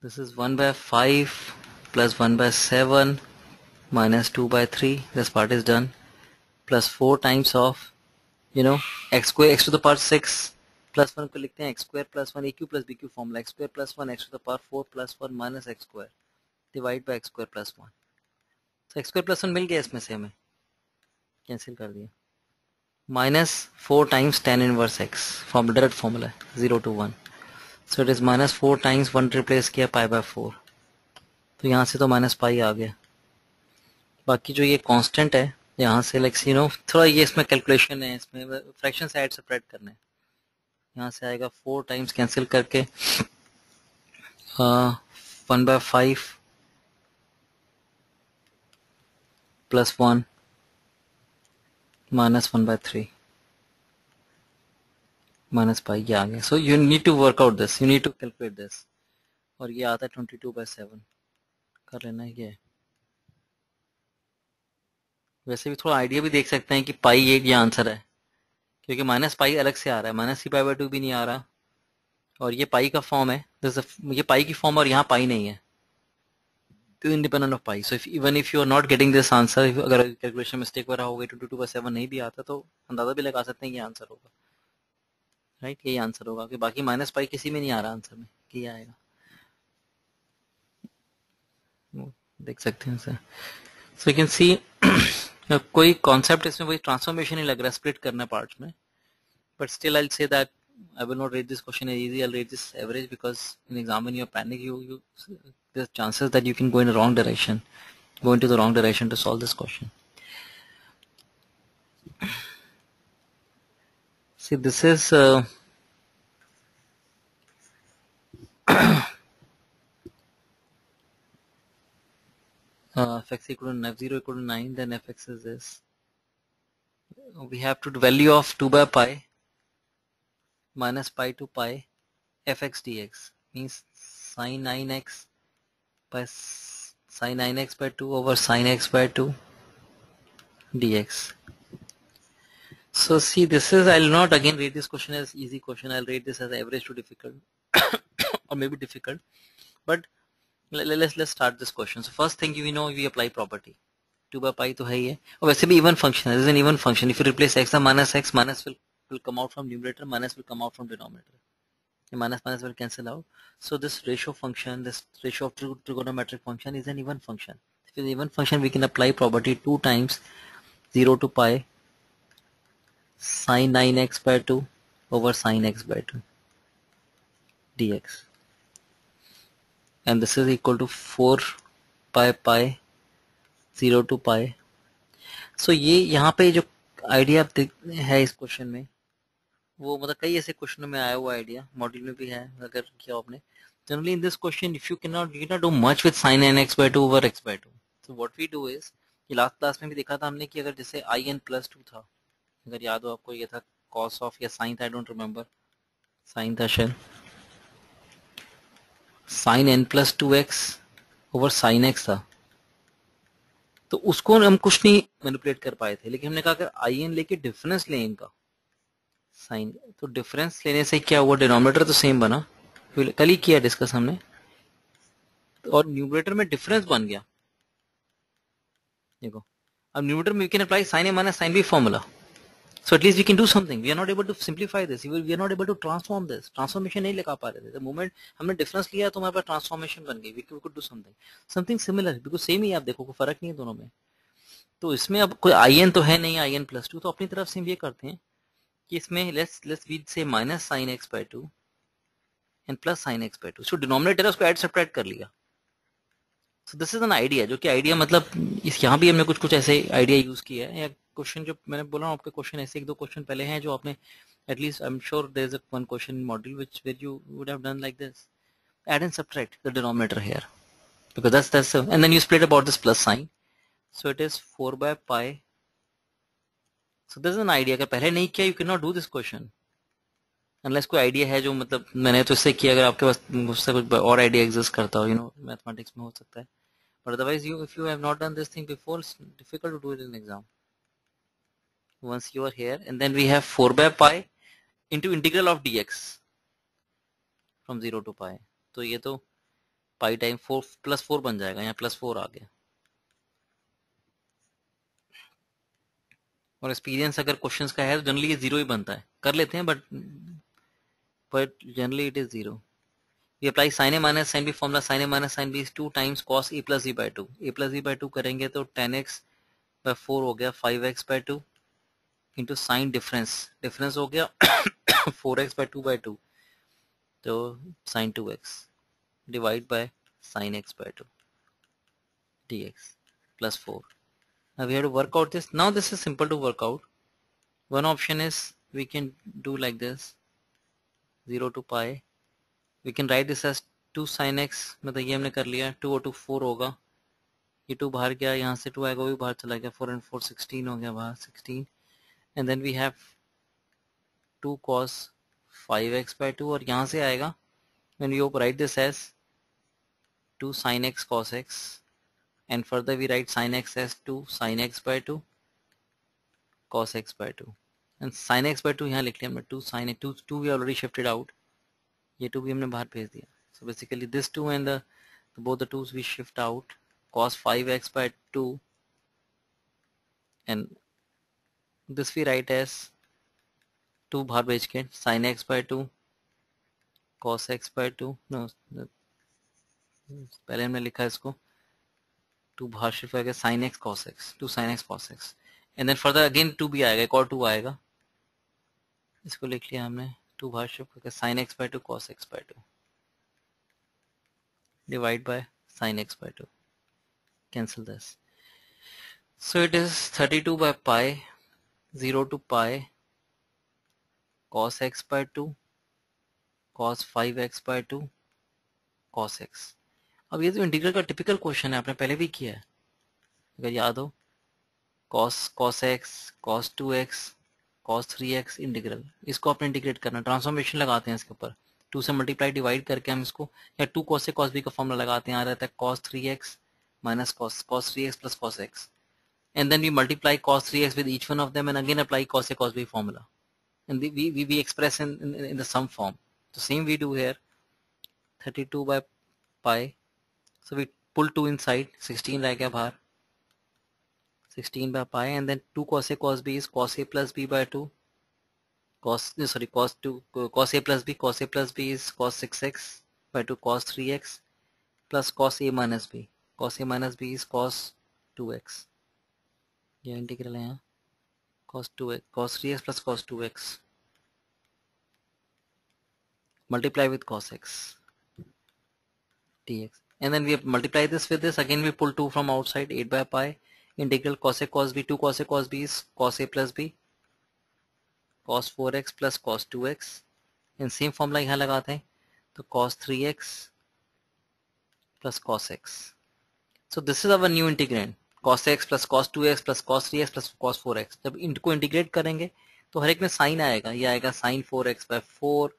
This is 1/5 plus 1/7 minus 2/3. This part is done. Plus 4 times of, x square, x to the power 6 plus 1 को लिखते हैं x square plus 1 aq plus bq formula, x square plus 1 x to the power 4 plus 1 minus x square divide by x square plus 1. So x square plus 1 मिल गया, इसमें से हमें cancel कर दिया. Minus 4 times tan inverse x, formula, direct formula, 0 to 1. So it is minus 4 times 1 replace किया pi/4. तो यहाँ से तो माइनस पाई आ गया. बाकी जो ये कांस्टेंट है यहाँ से थोड़ा ये इसमें कैलकुलेशन है, इसमें फ्रैक्शन से ऐड सेपरेट करना है. यहाँ से आएगा 4 टाइम्स कैंसिल करके 1/5 प्लस 1 माइनस 1/3 माइनस पाई, ये आ गया. So you need to work out this, you need to calculate this. और ये आता है 22/7 कर लेना है ये. वैसे भी थोड़ा आइडिया भी देख सकते हैं कि पाई 8 ये आंसर है, क्योंकि माइनस पाई अलग से आ रहा है, -3π/2 भी नहीं आ रहा, और ये पाई का फॉर्म है, ये पाई की फॉर्म और यहाँ पाई नहीं है, तो independent of pi. So even if you are not getting this answer, अगर कैलकुलेशन मिस्टेक वगैरह हो गई 22/7 नहीं भी आता, तो अंदाजा भी लगा सकते हैं ये आंसर होगा, राइट, यही आंसर होगा, कि बाकी माइनस पाई किसी में नहीं आ रहा आंसर में, कि आएगा, देख सकते हैं सर. सो यू कैन सी कोई कॉन्सेप्ट इसमें वही ट्रांसफॉर्मेशन ही लग रहा है, स्प्लिट करना पार्ट्स में, but still I'll say that I will not rate this question as easy. I'll rate this average, because in exam when you're panic, there's chances that you can go in the wrong direction, go into the wrong direction to solve this question. See, this is fx equal to f0 equal to 9, then fx is this. We have to value of 2/pi minus pi to pi fx dx means sin 9x by sin 9x by 2 over sin x by 2 dx. So see, this is, I'll not again rate this question as easy question, I'll rate this as average to difficult or maybe difficult, but let's start this question. So first thing, we apply property 2/pi तो है ही है, और वैसे भी even function है, this is an even function. If you replace x minus x, minus will come out from numerator, minus will come out from denominator, minus will cancel out. So this ratio function, this ratio of trigonometric function is an even function. If it's an even function, we can apply property 2 times 0 to pi sin 9x by 2 over sin x by 2 dx, and this is equal to 4 pi 0 to pi. So ये यहाँ पे जो idea है इस question में, वो मतलब कई ऐसे क्वेश्चनों में आया हुआ आइडिया, मॉड्यूल में भी है अगर किया आपने. Generally in this question if you cannot do much with sin nx by 2 over x by 2. So what we do is, ये लास्ट क्लास में भी देखा था हमने कि अगर जैसे in+2 था, अगर याद हो आपको, ये था cos ऑफ या साइन था, आई डोंट रिमेम्बर, साइन था शायद, sign n+2x over sign x था, तो उसको हम कुछ नहीं मैनिपुलेट कर पाए थे, लेकिन हमने कहा अगर आई एन लेके डिफरेंस लें इनका साइन, तो डिफरेंस लेने से क्या हुआ, डिनोमिनेटर तो सेम बना, कल ही किया डिस्कस हमने, और न्यूमरेटर में डिफरेंस बन गया. देखो अब न्यूमरेटर में we can apply sine a minus sine b formula, so at least we can do something. We are not able to simplify this, we are not able to transform this, transformation नहीं लगा पा रहे थे. The moment हमने difference लिया तो हमारे पास transformation बन गई, we could do something similar, because same ही आप देखो, कोई फर्क नहीं है दोनों में. तो इसमें अब कोई आई एन तो है नहीं, in+2, तो अपनी तरफ से हम ये करते हैं कि इसमें let's we say minus sin x by 2 and plus sin x by 2. So denominator उसको ऐड सब्ट्रैक्ट कर लिया. So this is an idea, जो कि आइडिया मतलब इस यहाँ भी हमने कुछ ऐसे आइडिया यूज किया है, या क्वेश्चन जो मैंने बोला आपके क्वेश्चन ऐसे 1-2 क्वेश्चन पहले हैं जो आपने at least, I am sure there is one question in module which where you would have done like this, add and subtract the denominator here, because that's and then you split about this plus sign, so it is 4/pi. So this is an idea, अगर पहले नहीं किया you cannot do this question, unless कोई idea है जो मतलब मैंने तो इससे किया, अगर आपके पास मुझसे कुछ और आइडिया एग्जिस्ट करता हो मैथमेटिक्स में हो सकता है, but otherwise you if you have not done this thing before, it's difficult to do it in exam once you are here. And then we have 4 by pi into integral of dx from 0 to pi. तो ये तो pi time 4 plus 4 बन जाएगा, यहाँ plus 4 आ गया। और experience अगर क्वेश्चंस का है तो जनरली ये जीरो ही बनता है, कर लेते हैं but generally it is zero. We apply sin a minus sin b formula, sin a minus sin b is 2 times cos a plus b by 2। a plus b by 2 करेंगे तो 10x by 4 हो गया 5x by 2 into sine difference, difference हो गया 4x by 2 by 2, तो sin 2x divide by sin x by 2 dx plus 4। Now we have to work out this. Now this is simple to work out. One option is we can do like this, 0 to pi, we can write this as 2 sin x, मतलब ये हमने कर लिया, 2 और 2 4 होगा, ये 2 बाहर गया, यहाँ से 2 आएगा, वो भी बाहर चला गया, 4 and 4 16 हो गया बाहर 16, and then we have 2 cos 5x by 2, और यहाँ से आएगा when we write this as 2 sin x cos x, and further we write sin x as 2 sin x by 2 cos x by 2, and sin x by 2 यहाँ लिख लिया हमने 2 sin 2 we already shifted out, ये 2 भी हमने बाहर भेज दिया। So basically this 2 and both the 2's we shift out, cos 5x by 2, and this we write as 2 बाहर भेज के sin x by 2 cos x by 2, no पहले हमने लिखा इसको 2 बाहर शिफ्ट करके sin x cos x, 2 sin x cos x, and then further again 2 भी आएगा, एक और 2 आएगा, इसको लिख लिया हमने 2 बाहर शिफ्ट करके sin x by 2 cos x by 2 divide by sin x by 2, cancel this, so it is 32 by pi 0 to pi cos x by 2 cos 5x by 2 cos x। अब ये तो इंटीग्रल का टिपिकल क्वेश्चन है, आपने पहले भी किया है अगर याद हो, cos x cos 2x cos 3x integral, इसको आपने इंटीग्रेट करना, ट्रांसफॉर्मेशन लगाते हैं इसके ऊपर, 2 से मल्टीप्लाई डिवाइड करके हम इसको, या 2 cos से cos b का फॉर्मूला लगाते हैं, आ रहता है cos 3x minus cos 3x plus cos x, and then we multiply cos 3x with each one of them and again apply cos a cos b formula, and we express in the sum form. The same we do here, 32 by pi, so we pull 2 inside, 16 रह गया बाहर, 16 by pi, and then 2 cos a cos b is cos a plus b by 2 cos a plus b is cos 6x by 2 cos 3x plus cos a minus b, cos a minus b is cos 2x, ये integral है यहाँ, cos 2x cos 3x plus cos 2x multiply with cos x dx, and then we multiply this with this, again we pull 2 from outside, 8 by pi integral cos a cos b, 2 cos a cos b is cos a plus b cos 4x plus cos 2x, in same formula यहाँ लगाते हैं, तो cos 3x plus cos x, so this is our new integrand, cos x plus cos 2x plus cos 3x plus cos 4x, जब इनको integrate करेंगे तो हर एक में साइन आएगा, ये आएगा sin 4x by 4,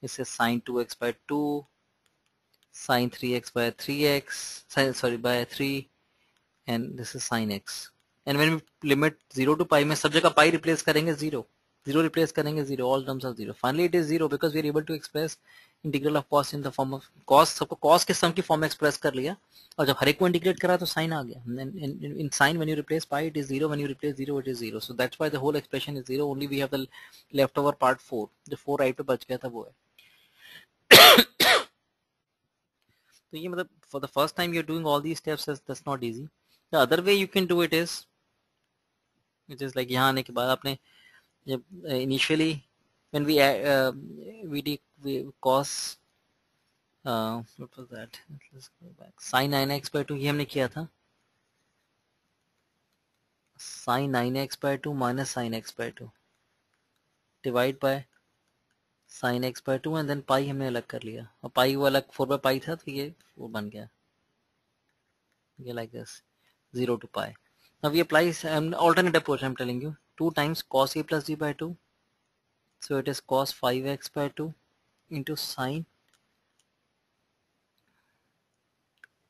इससे sin 2x by 2, sin 3x by 3x, by 3, and this is sin x, and when we limit 0 to pi में सब जगह pi रिप्लेस करेंगे 0 रिप्लेस करेंगे 0, all terms are 0, finally it is 0 because we are able to express integral of cos in the form of cos, सबको cos के सम की form में express कर लिया, और जब हर एक को इंटीग्रेट करा तो साइन आ गया, in sin when you replace pi it is 0, when you replace 0 it is 0, so that's why the whole expression is 0, only we have the leftover part 4, जो 4 राइट पे बच गया था वो है। तो ये मतलब for the first time you're doing all these steps, that's not easy. The other way you can do it is, which is like यहाँ आने के बाद आपने जब initially when we cos what was that, let's go back, sin 9x by 2 ये हमने किया था, sin 9x by 2 minus sin x by 2 divide by sin x by 2 and then pi हमने अलग कर लिया, और pi वो अलग 4 by pi था, तो ये वो बन गया, ये like this 0 to pi. Now we apply an alternate approach, I'm telling you, 2 times cos a plus b by 2 So it is cos 5x by 2 into sine,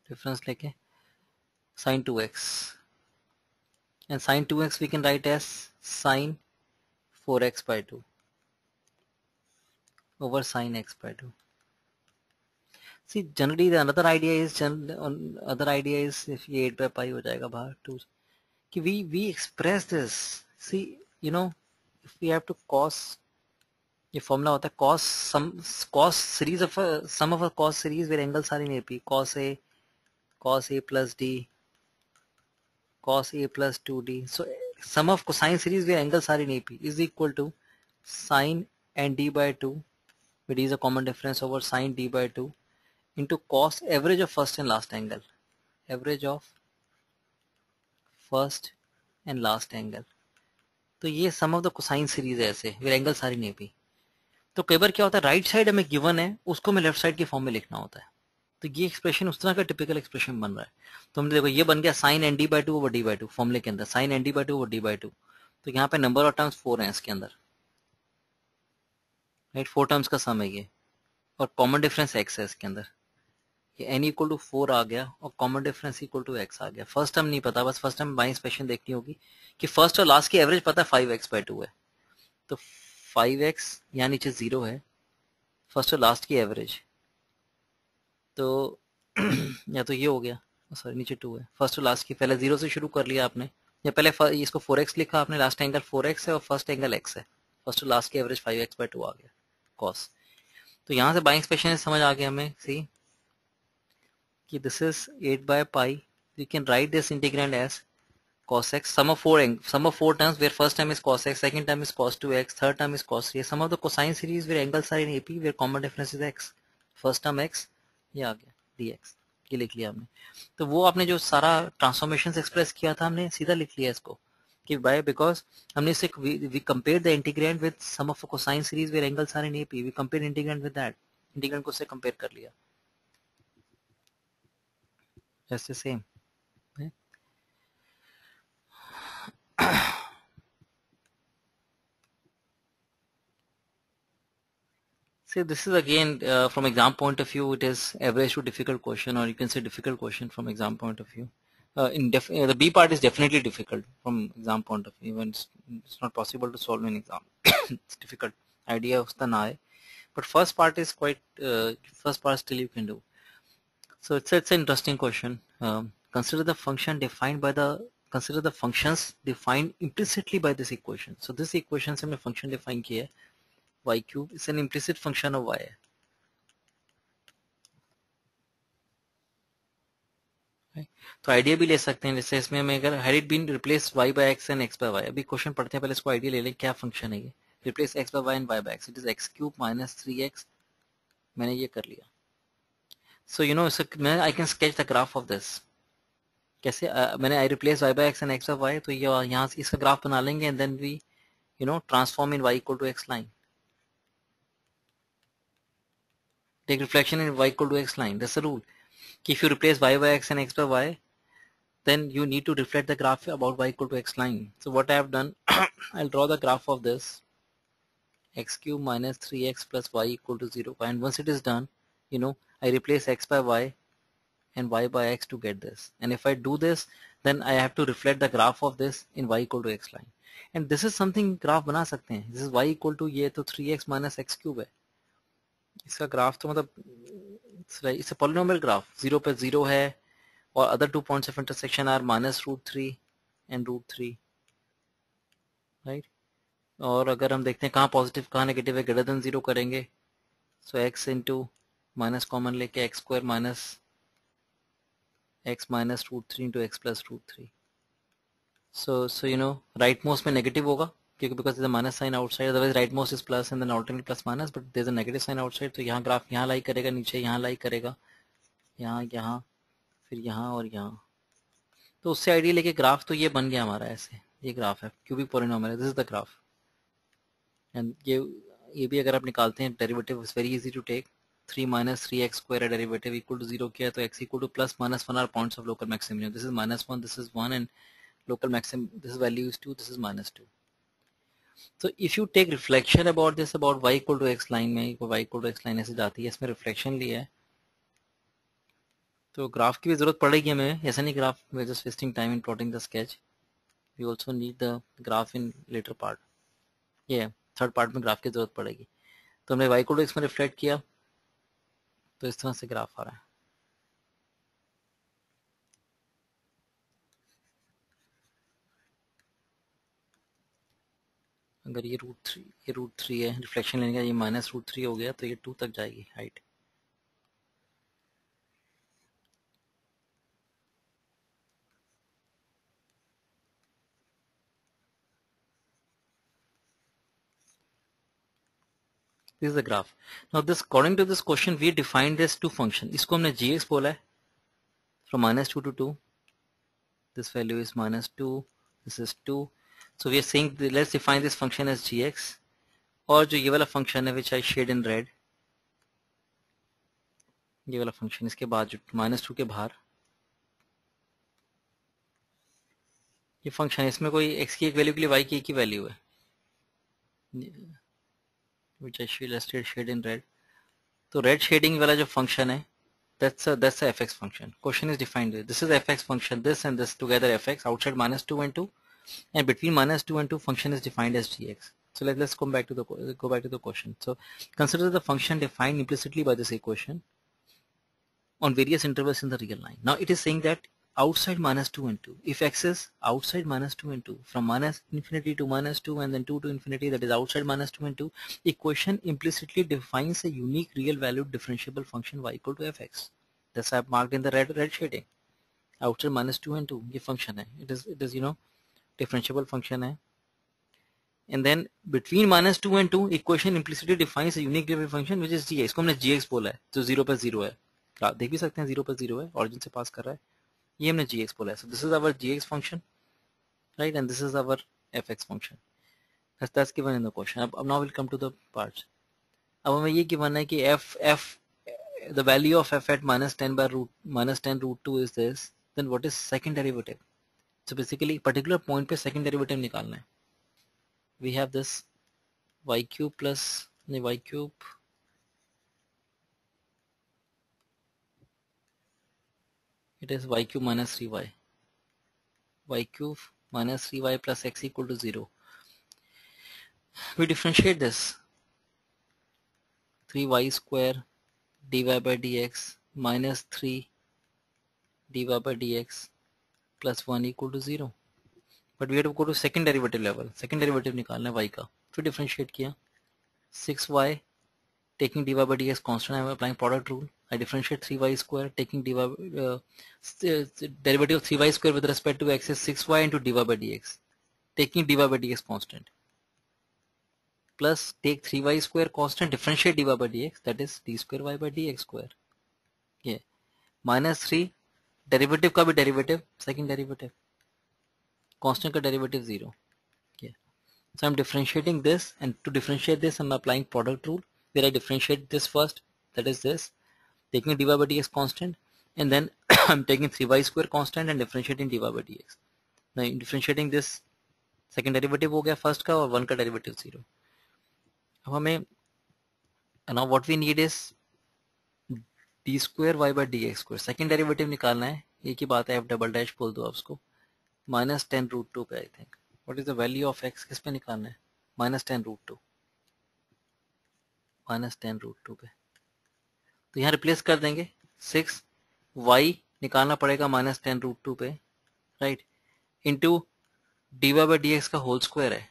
difference लेके sine 2x, and sine 2x we can write as sine 4x by 2 over sine x by 2. See, generally the another idea is if ये 8 by pi हो जाएगा बाहर 2, कि we express this. See, you know, if we have to cos, ये formula होता है cos series of sum of a cos series where angles are in AP, cos a plus d, cos a plus 2d. So sum of cosine series where angles are in AP is equal to sine and d by 2, where d is a common difference, over sine d by 2 into cos average of first and last angle, average of first and last angle. तो ये सम of the cosine series है ऐसे where angle सारी नहीं भी. तो कई बार क्या होता है, राइट साइड हमें गिवन है, उसको हमें लेफ्ट साइड के फॉर्म में लिखना होता है. तो ये एक्सप्रेशन उस तरह का टिपिकल एक्सप्रेशन बन रहा है. तो हमने देखो ये बन गया sine n d by two over d by two, फॉर्मुले के अंदर sine n d by two over d by two. तो यहाँ पे नंबर ऑफ टर्म्स 4 हैं इसके अंदर, राइट, 4 टर्म्स का सम है ये, और कॉमन डिफरेंस x है इसके अंदर. ये n इक्वल टू 4 आ गया और common difference equal to x आ गया. फर्स्ट टर्म नहीं पता, बस फर्स्ट टर्म बाई एक्सप्रेशन देखनी होगी कि फर्स्ट और लास्ट की एवरेज पता है 5x बाई 2 है. तो 5x यहाँ नीचे 0 है, फर्स्ट और लास्ट की एवरेज. तो या तो ये हो गया, सॉरी नीचे 2 है, फर्स्ट और लास्ट की, पहले 0 से शुरू कर लिया आपने, या पहले इसको 4x लिखा आपने, लास्ट एंगल 4x है और फर्स्ट एंगल x है, फर्स्ट और लास्ट की एवरेज 5x बाई 2 आ गया cos. तो यहाँ से बाई एक्सप्रेशन समझ आ गया हमें, सी कि this is 8 by pi. You can write this integrand as cos x, sum of four terms where first term is cos x, second term is cos 2x, third term is cos 3. Sum of the cosine series where angles are in AP where common difference is x. First term x, ये आ गया dx, ये लिख लिया हमने. तो वो आपने जो सारा ट्रांसफॉर्मेशन एक्सप्रेस किया था हमने सीधा लिख लिया इसको कि बाय, बिकॉज हमने इसे we compare the integrand with sum of cosine series where angles are in AP, we compare integrand with that, integrand को उससे कंपेयर कर लिया. Just the same. Okay. See, this is again from exam point of view, it is average to difficult question, or you can say difficult question from exam point of view. The B part is definitely difficult from exam point of view, and it's not possible to solve in exam. It's difficult. Idea of the na hai. But first part is quite, first part still you can do. So it's an interesting question. Consider the functions defined implicitly by this equation. So this equation से हमने function define किया है, y cube is an implicit function of y है. तो idea भी ले सकते हैं, जैसे इसमें हमें अगर had it been replace y by x and x by y, अभी क्वेश्चन पढ़ते हैं, पहले इसको आइडिया ले लें क्या फंक्शन है ये. Replace x by y and y by x, it is x cube minus 3x. मैंने ये कर लिया. So you know, I can sketch the graph of this. कैसे मैंने I replace y by x and x by y, तो ये यहाँ से इसका ग्राफ बना लेंगे and then we you know transform in y equal to x line, take reflection in y equal to x line. That's the rule कि if you replace y by x and x by y then you need to reflect the graph about y equal to x line. So what I have done, I'll draw the graph of this x cube minus 3x plus y equal to 0, and once it is done, you know, I replace x by y and y by x to get this, and if I do this then I have to reflect the graph of this in y equal to x line, and this is something graph बना सकते हैं. This is y equal to ये तो 3x minus x cube है, इसका graph तो मतलब it's a polynomial graph, 0 पे 0 है और other 2 points of intersection are minus √3 and √3, right. और अगर हम देखते हैं कहाँ पॉजिटिव कहाँ नेगेटिव है, ग्रेटर देन 0 करेंगे, सो x इंटू माइनस कॉमन लेके x square minus x minus √3 into x plus √3. So you know, rightmost में negative होगा क्योंकि because there's a minus sign outside, otherwise rightmost is plus and then alternate plus minus, but there's a negative sign outside. तो यहाँ graph यहाँ लाई करेगा, नीचे यहाँ लाई करेगा, यहाँ यहाँ फिर यहाँ और यहाँ. तो उससे आइडिया लेके ग्राफ तो ये बन गया हमारा ऐसे, ये ग्राफ है, क्यूबिक पॉलिनोमियल है, this is the graph. And ये भी अगर आप निकालते हैं derivative is very easy to take. 3 minus 3x square derivative equal to 0 किया तो x equal to plus minus 1 are points of local maximum. This is -1, this is 1 and local maximum, this value is 2, this is -2. So if you take reflection about this, about y equal to x line में y equal to x line ऐसे जाती है, इसमें reflection लिया है, तो graph की भी जरूरत पड़ेगी हमें, ऐसा नहीं graph we're just wasting time in plotting the sketch. We also need the graph in later part. ये थर्ड पार्ट में ग्राफ की जरूरत पड़ेगी. तो हमने y equal to x में रिफ्लेक्ट किया, तो इस तरह से ग्राफ आ रहा है. अगर ये रूट थ्री है, रिफ्लेक्शन लेने का ये -√3 हो गया, तो ये 2 तक जाएगी height. This is the graph. Now this, according to this question, we defined this two function. इसको हमने gx बोला है, from -2 to 2. This value is -2. This is 2. So we are saying let's define this function as gx. और जो ये वाला function है which I shade in red, ये वाला function, इसके बाद जो -2 के बाहर ये function है, इसमें कोई x की एक वैल्यू के लिए y की एक ही वैल्यू है, which I shade in red. तो red shading वाला जो function है, that's a fx function. Question is defined. This is fx function. This and this together fx, outside -2 and 2, and between -2 and 2 function is defined as gx. So let's go back to the question. So consider the function defined implicitly by this equation on various intervals in the real line. Now it is saying that outside -2 and 2, if x is outside -2 and 2, from -infinity to -2 and then 2 to infinity, that is outside -2 and 2, equation implicitly defines a unique real valued differentiable function y equal to fx. That's I have marked in the red shading. Outside -2 and 2, ये function है. It is differentiable function है. And then between -2 and 2, equation implicitly defines a unique real function which is gx. इसको हमने gx बोला है, जो 0 पर 0 है. देख भी सकते हैं 0 पर 0 है, origin से पास कर रहा है. ये हमने gx बोला है. So this is our gx function, right? And this is our fx function. That's given in the question. अब now we'll come to the parts. अब हमें ये given है कि the value of f at -10 √2 is this. Then what is second derivative? So basically particular point पे second derivative निकालना है. We have this y cube plus y cube it is y cube minus 3y. Y cube minus 3y plus x equal to 0. We differentiate this. 3y square dy by dx minus 3 dy by dx plus 1 equal to 0. But we have to go to second derivative level. Second derivative निकालना है y का. फिर differentiate किया. 6y taking dy by dx constant, I am applying product rule. I differentiate 3y square taking derivative of 3y square with respect to x is 6y into dy by dx. Taking dy by dx constant. Plus take 3y square constant, differentiate dy by dx, that is d square y by dx square. Yeah. Minus 3 derivative का भी derivative, second derivative. Constant का derivative 0. Yeah. So I'm differentiating this, and to differentiate this I'm applying product rule, where I differentiate this first, that is this, taking dy by dx constant, and then I'm taking 3y square constant and differentiating dy by dx. Now differentiating this, second derivative हो गया first का, और 1 का derivative 0. अब हमें, now what we need is d square y by dx square, second derivative निकालना है. एक ही बात है, f डबल डैश बोल दो आप उसको. -10 √2 पे, I think. What is the value of x? किस पे निकालना है? -10 √2. -10 √2 पे. तो यहाँ रिप्लेस कर देंगे. 6 y निकालना पड़ेगा -10 √2 पे, right, into dy by dx का होल स्क्वायर है.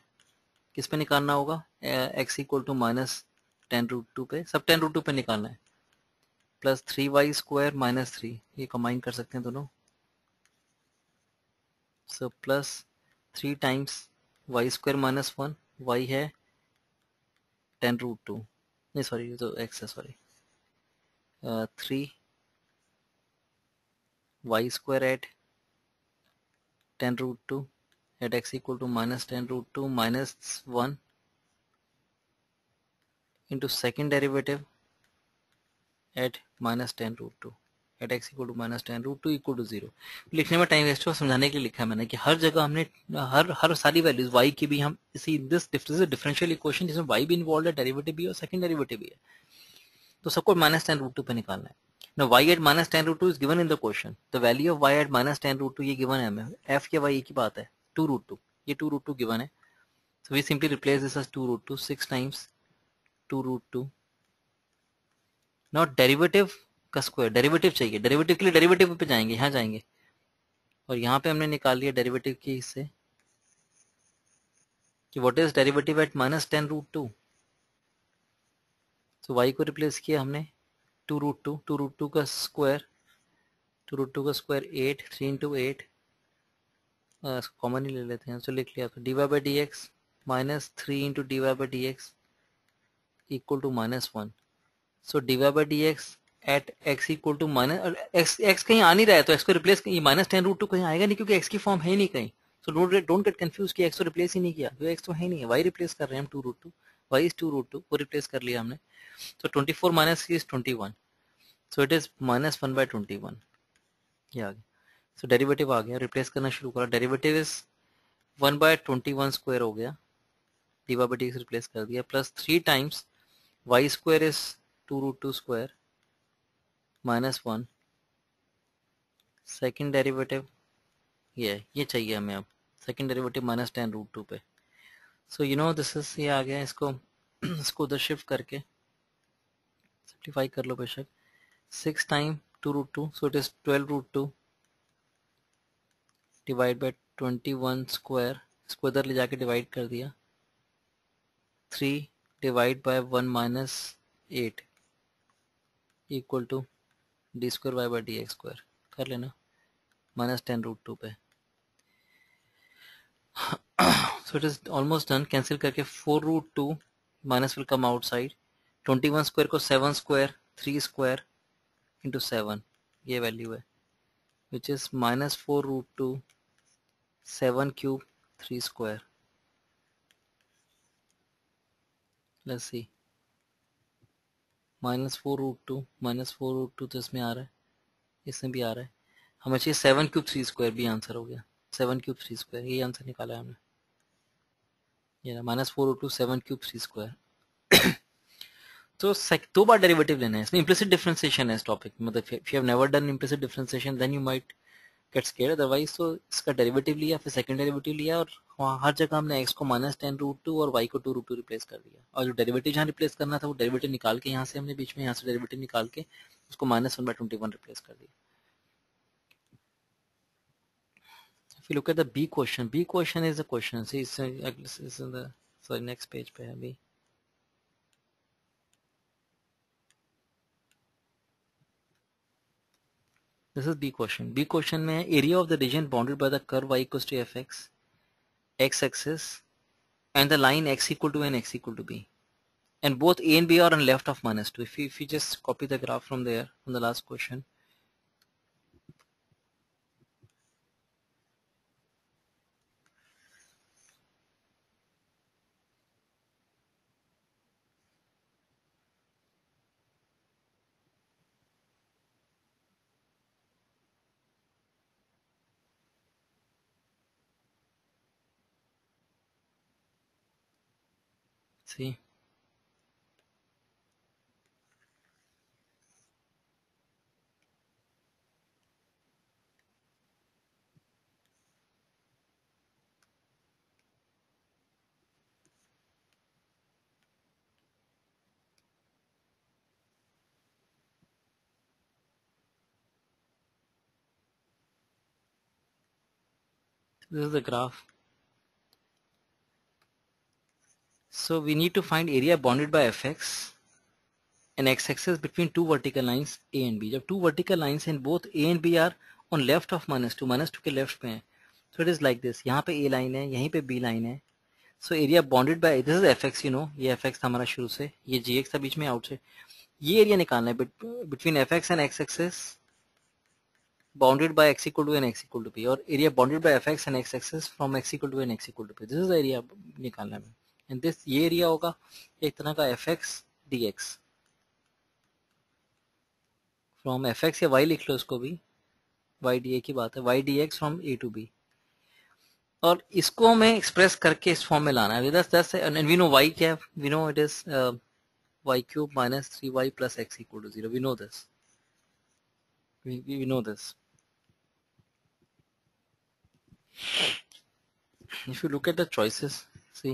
किस पे निकालना होगा? x इक्वल टू -10 √2 पे, सब 10 √2 पे निकालना है. प्लस 3y स्क्वायर माइनस 3, ये कंबाइन कर सकते हैं दोनों. So plus 3 times y square minus 1, y है 10 √2, नहीं सॉरी, ये तो x है, sorry. 3 y square at 10 √2 at x equal to -10 √2 minus 1 into second derivative at -10 √2 at x equal to minus ten root two equal to zero. लिखने में time waste हो, समझाने के लिए लिखा है मैंने कि हर जगह हमने हर सारी वैल्यूज वाई की भी हम इसी दिस डिफरेंशियल इक्वेशन जिसमें वाई भी इन्वॉल्व है, डेरिवेटिव भी और सेकंड डेरिवेटिव भी है, तो सबको माइनस टेन रूट टू पे निकालना है। Now y at minus tan root 2 is given in the question. The value of y at minus tan root 2 ये given है हमें, f या y की बात है, 2 root 2, ये 2 root 2 given है, so we simply replace this as 2 root 2, 6 times 2 root 2. Now derivative का स्क्वायर, डेरिवेटिव चाहिए, डेरिवेटिव के लिए डेरिवेटिव पे जाएंगे, यहाँ जाएंगे और यहाँ पे हमने निकाल लिया डेरिवेटिव की इससे कि what is derivative at minus ten root two, तो y को रिप्लेस किया हमने 2 रूट 2, 2 रूट 2 का स्क्वायर, 2 रूट 2 का स्क्वायर 8, 3 इंटू 8, कॉमन ही ले लेते हैं, तो लिख लिया तो dy by d x minus 3 into d y by d x equal to minus 1। So d y by d x at x equal to minus, x कहीं आ नहीं रहा है तो एक्स को replace, minus ten root two कहीं आएगा नहीं क्योंकि एक्स की फॉर्म है ही नहीं कहीं, सो डोंट गेट कंफ्यूज कि एक्स तो रिप्लेस ही नहीं किया, क्योंकि एक्स तो है ही नहीं है, वाई रिप्लेस कर रहे हैं हम 2 रूट 2, वाई इज 2 रूट 2 वो रिप्लेस कर लिया हमने, तो 24 minus is 21, so it is minus 1 by 21, ये आ गया, सो डेरिवेटिव आ गया, रिप्लेस करना शुरू करा, डेरिवेटिव इज 1 बाय 21 स्क्वायर हो गया, d y by d x replace कर दिया, plus 3 times y square is 2 root 2 square minus 1, second derivative ये चाहिए हमें अब, second derivative minus ten root two पे, so you know this is, ये आ गया, इसको उधर शिफ्ट करके सिम्प्लीफाई कर लो बेशक, 6 time 2 root 2, so it is 12 root 2 divide by 21 square, इसको इधर ले जाके डिवाइड कर दिया, 3 divide by 1 minus 8 equal to d square y by d x square, कर लेना माइनस टेन रूट टू पे, so it is almost done, cancel करके 4 root 2 minus will come outside, 21 square को 7 स्क्वायर 3 स्क्वायर इंटू 7, ये value है which is minus 4 root 2 7 cube 3 square, let's see, minus 4 root 2 minus 4 root 2 तो इसमें आ रहा है, इसमें भी आ रहा है, हमें चाहिए 7 क्यूब 3 स्क्वायर, भी आंसर हो गया, 7 क्यूब 3 स्क्वायर, ये आंसर निकाला है हमने, ये माइनस 4 रूट 2 7 क्यूब 3 स्क्वायर, तो दो बार डेरिवेटिव लेना है, इसमें इम्प्लिसिट डिफरेंशिएशन है इस टॉपिक में, मतलब if you have never done implicit differentiation then you might get scared, otherwise तो इसका डेरिवेटिव लिया फिर सेकंड डेरिवेटिव लिया और वहाँ हर जगह हमने एक्स को माइनस टेन रूट टू और वाई को 2 रूट 2 रिप्लेस कर दिया, और जो डेरिवेटिव जहाँ रिप्लेस करना था वो डेरिवेटिव निकाल के यहाँ से हमने बीच में यहाँ से डेरिवेटिव निकाल के उसको माइनस 1 बाई 21 रिप्लेस कर दिया। If you look at the B question is the question, see it's in the, sorry, next page पे है अभी, this is B question, B question में area of the region bounded by the curve y equals to fx, x axis and the line x equal to n, x equal to b, and both a and b are on left of minus 2. If you just copy the graph from there, from the last question, see, this is the graph. So we need to find area bounded by fx and x-axis between two vertical lines a and b. जब two vertical lines and both a and b are on left of minus 2 के left पे हैं, so it is like this, यहाँ पे a line है, यहीं पे b line है, so area bounded by, this is fx, you know, ये fx था हमारा शुरू से, ये gx था बीच में आउट से, ये एरिया निकालना है between fx and x-axis bounded by x equal to n, x equal to p, और area bounded by fx and x-axis from x equal to n, x equal to p, this is the area निकालना है, and this ये area होगा एक तरह का fx dx from F x या Y लिख लो उसको भी, वाई डी ए की बात है, y d x from a to b, और इसको हमें एक्सप्रेस करके इस फॉर्म में लाना है। दस एंड वी नो वाई क्या है, we know it is y cube minus 3y plus x equal to 0, we know this, we know this. If you look at the choices, see,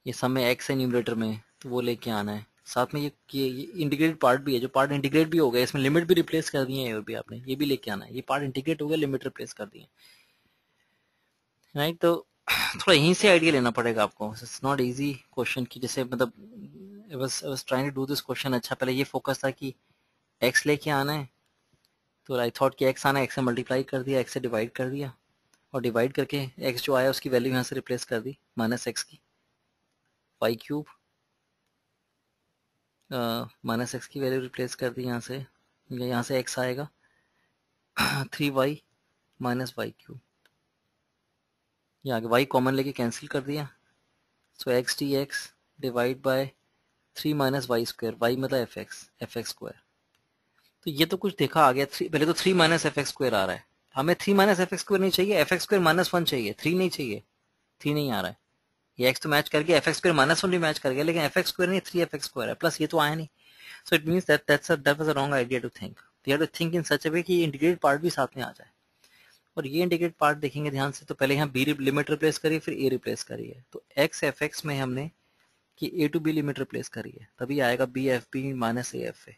ये सब में x है न्यूमरेटर में, तो वो लेके आना है साथ में। ये इंटीग्रेटेड पार्ट भी है, जो पार्ट इंटीग्रेट भी हो गया, इसमें लिमिट भी रिप्लेस कर दिए हैं, और भी आपने ये भी लेके आना है, ये पार्ट इंटीग्रेट हो गया, लिमिट रिप्लेस कर दिए, राइट। तो थोड़ा यहीं से आइडिया लेना पड़ेगा आपको, इट्स नॉट इजी क्वेश्चन की, जैसे मतलब I was trying to do this question. अच्छा पहले ये फोकस था कि x लेके आना है, तो आई थॉट कि x आना है, x से मल्टीप्लाई कर दिया, x से डिवाइड कर दिया, और डिवाइड करके x जो आया उसकी वैल्यू यहाँ से रिप्लेस कर दी माइनस एक्स की, वाई क्यूब माइनस एक्स की वैल्यू रिप्लेस कर दी यहाँ से x आएगा 3y माइनस वाई क्यूब, ये आगे y कॉमन लेके कैंसिल कर दिया, so x d x divide by 3 minus y square, y मतलब एफ एक्स स्क्वायर। तो ये तो कुछ देखा आ गया, पहले तो 3 माइनस एफ एक्स स्क्वायर आ रहा है, हमें 3 माइनस एफ एक्स स्क्वायर नहीं चाहिए, एफ एक्स स्क्वायर माइनस 1 चाहिए, 3 नहीं चाहिए, 3 नहीं आ रहा है। ये एक्स तो मैच कर गया, एफ एक्स स्क्वायर माइनस 1 भी मैच कर गया, लेकिन एफ एक्स स्क्वायर नहीं, 3 एफ एक्स स्क्वायर है, प्लस ये तो आया नहीं। So it means that was a wrong idea to think, you have to think in such a way कि इंटीग्रेटेड पार्ट भी साथ में आ जाए। और ये इंटीग्रेटेड पार्ट देखेंगे ध्यान से, तो पहले यहाँ बी लिमिट रिप्लेस करिए, फिर ए रिप्लेस करिए, तो एक्स एफ एक्स में हमने कि a to b limit replace करी है, तभी आएगा b f b minus a f a,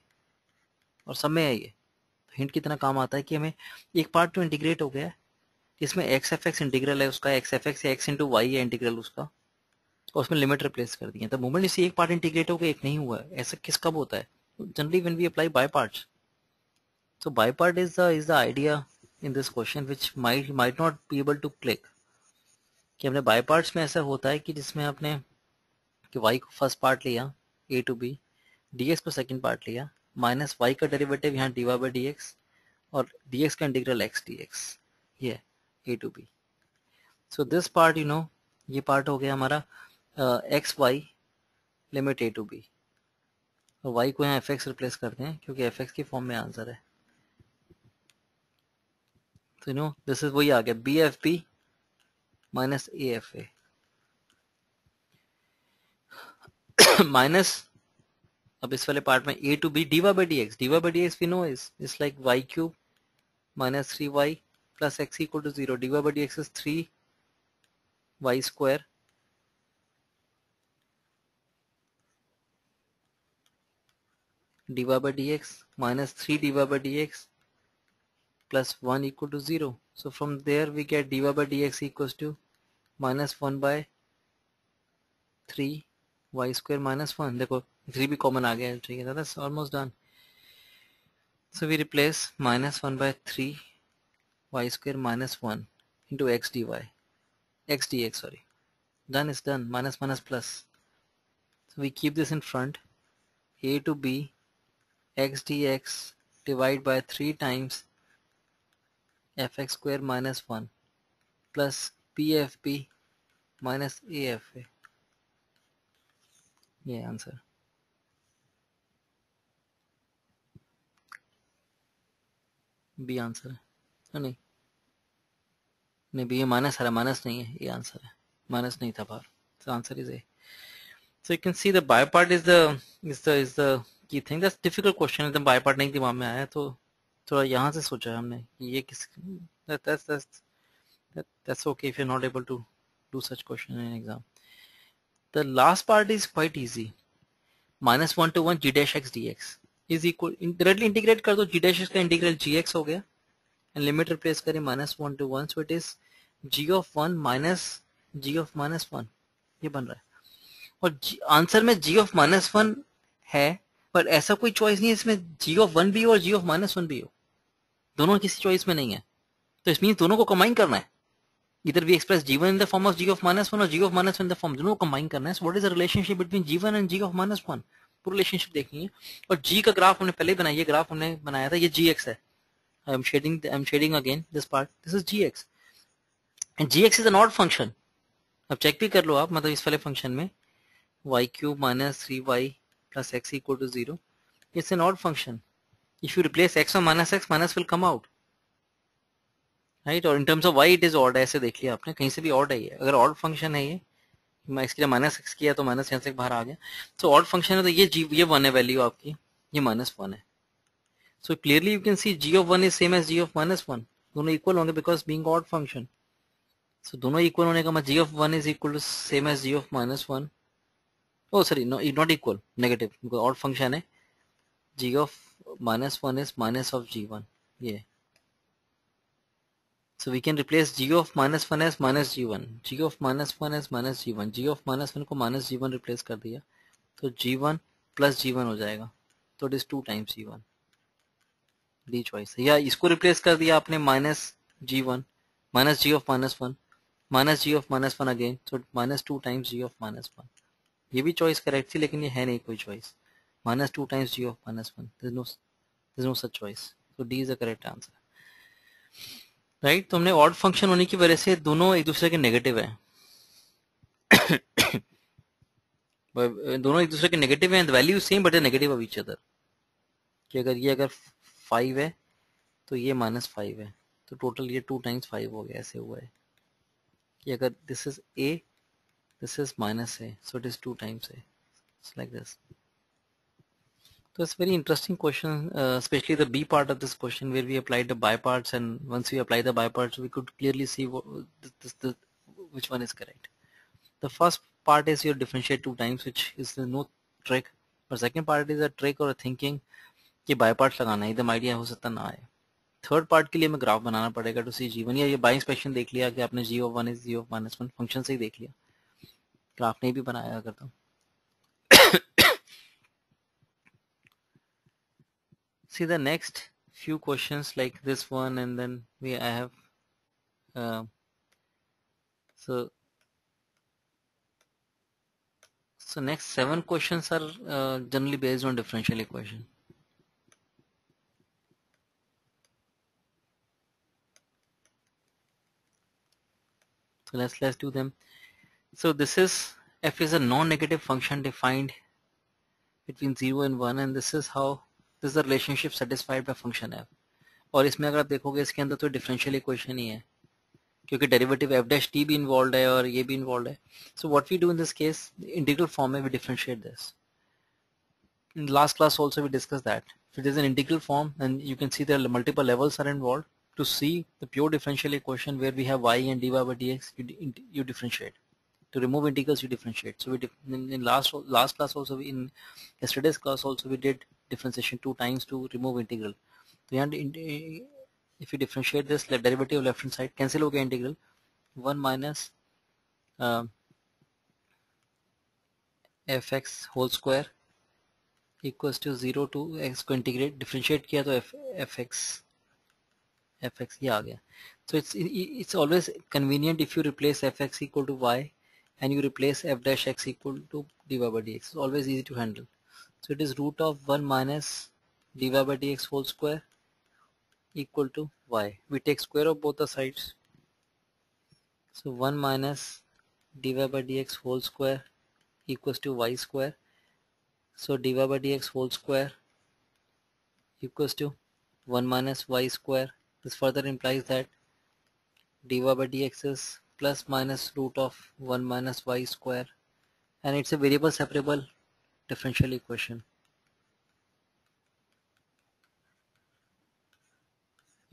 और सब में है ये। हिंट कितना काम आता है कि हमें एक पार्ट तो इंटीग्रेट हो गया है, इसमें एक्स एफ एक्स इंटीग्रल है उसका, एक्स एफ एक्स या एक्स इंटू वाई है इंटीग्रल उसका, और उसमें लिमिट रिप्लेस कर दी है, तो मोमेंट इसी एक पार्ट इंटीग्रेट हो गया, एक नहीं हुआ है, ऐसा किस कब होता है? Generally when we apply by parts, so by part is the idea in this question which might not be able to click, कि हमने बाय पार्ट्स में ऐसा होता है कि जिसमें आपने कि y को फर्स्ट पार्ट लिया a टू b, dx को सेकंड पार्ट लिया, माइनस y का डेरिवेटिव यहाँ dy बाई dx, और dx का इंटीग्रल x dx, ये a to b। So this part you know, ये पार्ट हो गया हमारा x y limit a to b, और y को यहाँ एफ एक्स रिप्लेस करते हैं क्योंकि एफ एक्स की फॉर्म में आंसर है, तो यू नो दिस इज वही आ गया b f b minus a f a minus, अब इस वाले पार्ट में a to b dy by dx, dy by dx we know is like y cube minus 3y plus x equal to 0, dy by dx is 3y square dy by dx minus 3 dy by dx plus 1 equal to 0. So from there we get dy by dx equals to minus 1 by 3 y square minus 1, देखो 3 भी common आ गया है, ठीक है, that's almost done. So we replace minus 1 by 3 y square minus 1 into x dy, x dx, sorry. Done is done, minus minus plus. So we keep this in front, a to b x dx divide by 3 times fx square minus 1 plus pfb minus afa, ये answer. B answer है, नहीं नहीं B minus है, minus नहीं है, ये answer है, minus नहीं था बाहर, so answer is A. So you can see the by part is the key thing. That's difficult question, एकदम by part नहीं दिमाग में आया, तो थोड़ा यहाँ से सोचा है हमने कि ये किस, that's okay if you're not able to do such question in an exam. The last part is quite easy. minus 1 to 1 g dash x dx is equal, directly integrate कर दो, g dash x का integral gx हो गया, and limit replace करें minus 1 to 1, so it is g of 1 minus g of minus 1, ये बन रहा है, और आंसर में g of minus 1 है, पर ऐसा कोई चॉइस नहीं है इसमें g of 1 भी हो और g of minus 1 भी हो, दोनों किसी चॉइस में नहीं है, तो इसमें दोनों को कंबाइन करना है, इधर we express g1 in the form of g of minus 1 और g of minus 1 in the form, दोनों को कंबाइन करना है। So what is the relationship between g1 and g of minus 1, पूरी रिलेशनशिप देखनी है, और g का ग्राफ हमने पहले बनाया, ये ग्राफ हमने बनाया था, ये gx है, I am shading again this part, this is gx and gx is an odd function, अब चेक भी कर लो आप, मतलब इस वाले फंक्शन में y cube minus 3y plus x equal to 0, it's an odd function, If you replace x or x, minus will come out, right? और in terms of y it is odd, ऐसे देख लिया आपने, कहीं से भी odd है ये, अगर odd function है ये, मैं इसके लिए माइनस एक्स किया तो माइनस यहाँ से बाहर आ गया, तो ऑड फंक्शन है तो ये 1 है वैल्यू आपकी, ये -1 है. So clearly you can see g of 1 is same as g of -1, दोनों इक्वल होंगे because being odd function. So दोनों इक्वल होने का मतलब g of 1 is equal to same as g of -1. Oh sorry, no not equal, negative, because odd function है. g of -1 is minus of g1, ये. So we can replace g of -1 as minus g1, g of -1 as minus g1, g of -1 को minus g1 replace कर दिया तो g1 plus g1 हो जाएगा, तो it is 2 times g1. D choice है. या इसको रिप्लेस कर दिया आपने minus g1 minus g of -1 minus g of -1 again, so -2 times g of -1. ये भी चॉइस करेक्ट थी लेकिन ये है नहीं कोई choice. -2 times g of -1, there's no such choice, so D is the correct answer. Right, तो हमने ऑड फंक्शन होने की वजह से दोनों एक दूसरे के नेगेटिव है. दोनों एक दूसरे के नेगेटिव हैं, value same but negative of each other. कि अगर 5 है तो ये -5 है, तो टोटल ये 2 टाइम्स 5 हो गया, ऐसे हुआ है. कि अगर this is a, this is -a, so it is 2 times a. It's like this. So it's very interesting question, especially the B part of this question where we applied the by parts, and once we apply the by parts, we could clearly see which one is correct. The first part is you differentiate 2 times, which is no trick. But second part is a trick or a thinking कि by parts लगाना है, एकदम idea हो सकता ना आए. Third part के लिए हमें ग्राफ बनाना पड़ेगा टू सी g1. या ये बाई इंस्पेक्शन देख लिया कि आपने g of 1 is g of -1 function से ही देख लिया, ग्राफ नहीं भी बनाया करता. See the next few questions like this one, and then I have so next 7 questions are generally based on differential equation. So let's do them. So this is f is a non-negative function defined between 0 and 1, and this is the relationship satisfied by function f. और इसमें अगर आप देखोगे इसके अंदर तो differential equation ही है, क्योंकि डेरिवेटिव एफ डैश टी भी इन्वॉल्व है और ये भी इन्वॉल्व है. So what we do in this case, integral form में we differentiate this. In last class also we discussed that if it is an integral form, and you can see there are multiple levels are involved. To see the pure differential equation where we have y and dy by dx, you differentiate. To remove integrals, you differentiate. So in last class also, in yesterday's class also, we did differentiation 2 times to remove integral. So if you differentiate this derivative left hand side, cancel हो गया integral, 1 minus fx whole square equals to 0 to x को integrate differentiate किया तो fx ये आ गया. So it's always convenient if you replace fx equal to y and you replace f dash x equal to dy by dx. It's always easy to handle. So it is root of 1 minus dy by dx whole square equal to y. We take square of both the sides. So 1 minus dy by dx whole square equals to y square. So dy by dx whole square equals to 1 minus y square. This further implies that dy by dx is plus minus root of 1 minus y square, and it's a variable separable differential equation.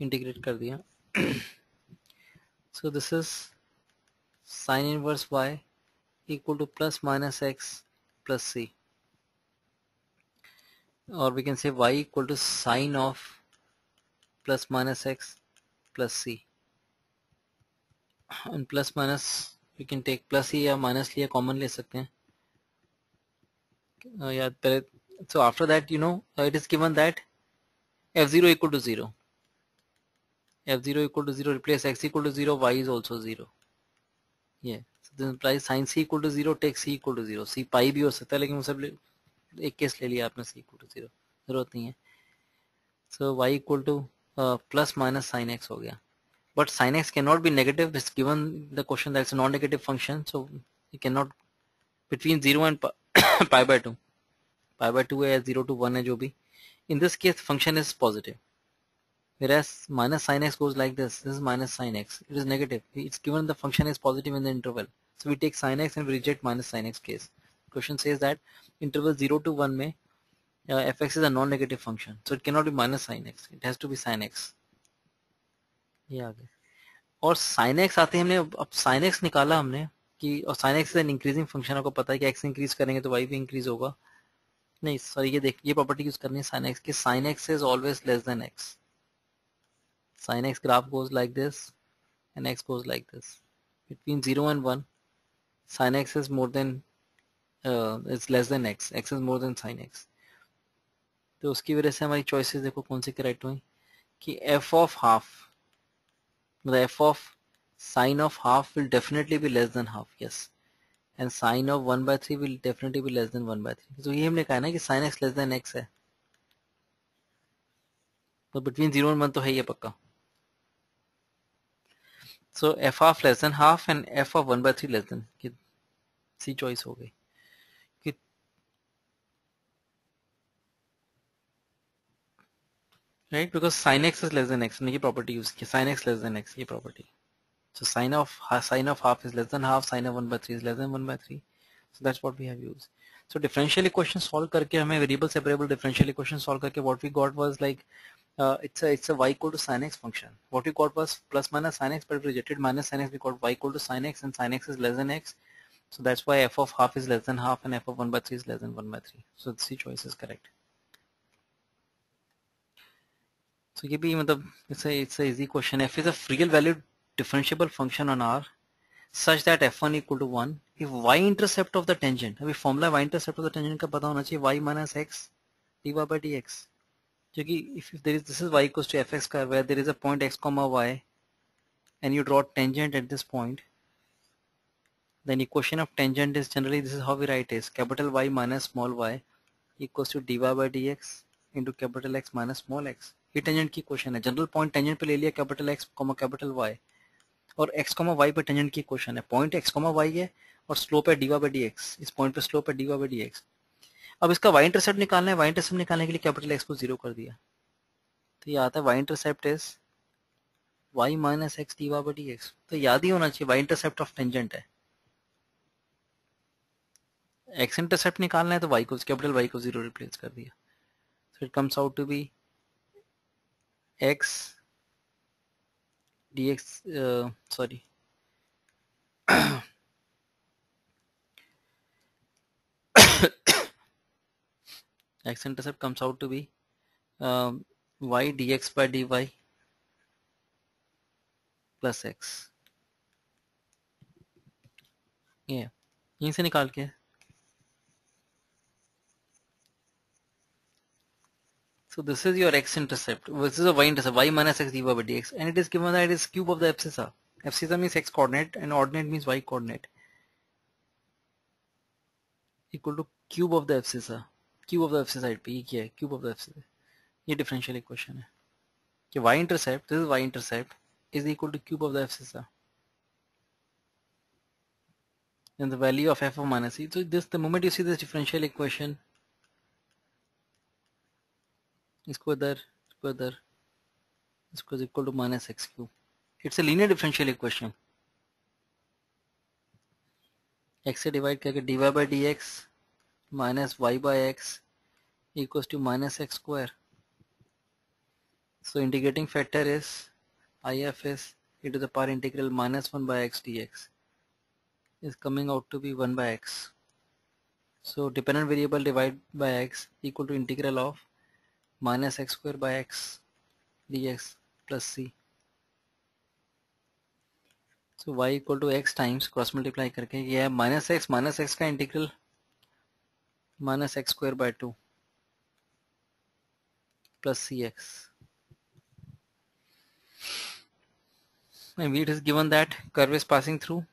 Integrate कर दिया. So this is sin inverse y equal to plus minus x plus c, or we can say y equal to sine of plus minus x plus c. And plus minus we can take plus ही या minus लिया common ले सकते हैं. या पहले, so after that it is given that f0 equal to 0. f0 equal to 0, replace x equal to 0, y is also 0. Yeah, so this implies sin c equal to 0, take c equal to 0. c pi भी हो सकता है, लेकिन वो सब एक case ले लिया आपने, c equal to 0 जरूरत नहीं है. So y equal to plus minus sin x हो गया. But sin x cannot be negative. It's given the question that's a non-negative function, so you cannot between 0 and pi by 2. Pi by 2 है, 0 to 1 है जो भी, In this case, function is positive. Whereas minus sin x goes like this. This is minus sin x. It is negative. It's given the function is positive in the interval. So we take sin x and we reject minus sin x case. Question says that interval 0 to 1 में fx is a non-negative function. So it cannot be minus sin x. It has to be sin x. ये आ गया. और sin x आते हैं हमने अब sin x निकाला हमने कि और sin x is an increasing function. आपको पता है कि x इंक्रीज करेंगे तो y भी इंक्रीज होगा. नहीं सॉरी ये देख ये प्रॉपर्टी यूज करनी है sin x की. sin x is always less than x. Sin x graph goes like this and x goes like this. Between 0 and 1 sin x is more than it's less than x. X is more than sin x. तो उसकी वजह से हमारी choices देखो कौन C correct हुई कि f of half मतलब f of sin of half will definitely be less than half. Yes. And sin of 1/3 will definitely be less than 1/3. तो ये हमने कहा ना कि sin x less than x है. तो between 0 and 1 तो है ये पक्का. So f of less than half and f of 1/3 less than. C choice हो गई कि right because sin x is less than x. हमने ये प्रॉपर्टी यूज की sin x less than x ये property. So sin of half is less than half. Sin of 1/3 is less than 1/3. So that's what we have used. So differential equation solve करके हमें variable separable differential equation solve करके what we got was like it's a y equal to sin x function. What we got was plus minus sin x, but we rejected minus sin x. We got y equal to sin x, and sin x is less than x. So that's why f of half is less than half, and f of 1/3 is less than 1/3. So the C choice is correct. So ये भी मतलब it's a easy question. F is a real valued differentiable function on R such that f1 equal to 1 if y-intercept of the tangent. अभी formula y-intercept of the tangent का पता होना चाहिए y minus x dy by dx. क्योंकि if there is this is y equals to fx square where there is a point x comma y and you draw tangent at this point, then equation of tangent is generally this is how we write is capital Y minus small y equals to dy by dx into capital X minus small x. ये tangent की question है. General point tangent पे ले लिया capital x comma capital y और x comma y पे tangent की question है. पॉइंट एक्स कॉमा वाई है और स्लोप है dy by dx. इस पॉइंट पे स्लोप है dy by dx. अब इसका y इंटरसेप्ट निकालना है. y इंटरसेप्ट निकालने के लिए कैपिटल एक्स को 0 कर दिया तो ये आता है y intercept is y minus x dy by dx. तो याद ही होना चाहिए y इंटरसेप्ट ऑफ टेंजेंट है. x इंटरसेप्ट निकालना है तो y को कैपिटल y को 0 रिप्लेस कर दिया. So it comes out to be x dx sorry x intercept comes out to be y dx by dy plus x. ये यहीं से निकाल के. So this is your x-intercept. This is a y-intercept, y minus x dy by dx, and it is given that it is cube of the abscissa. Abscissa means x-coordinate, and ordinate means y-coordinate. Equal to cube of the abscissa. Cube of the abscissa पे ये क्या है? Cube of the abscissa. ये differential equation है. कि y-intercept, this is y-intercept, is equal to cube of the abscissa. And the value of f of minus e. So this, the moment you see this differential equation, इसको इधर इसको is equal to minus x cube. It's a linear differential equation. x से divide करके dy by dx minus y by x equals to minus x square. So integrating factor is if is e to the power integral minus 1 by x dx is coming out to be 1 by x. So dependent variable divided by x equal to integral of minus x square by x dx plus c. So y equal to x times cross multiply करके ये है minus x का integral minus x square by 2 plus cx. And it is given that curve is passing through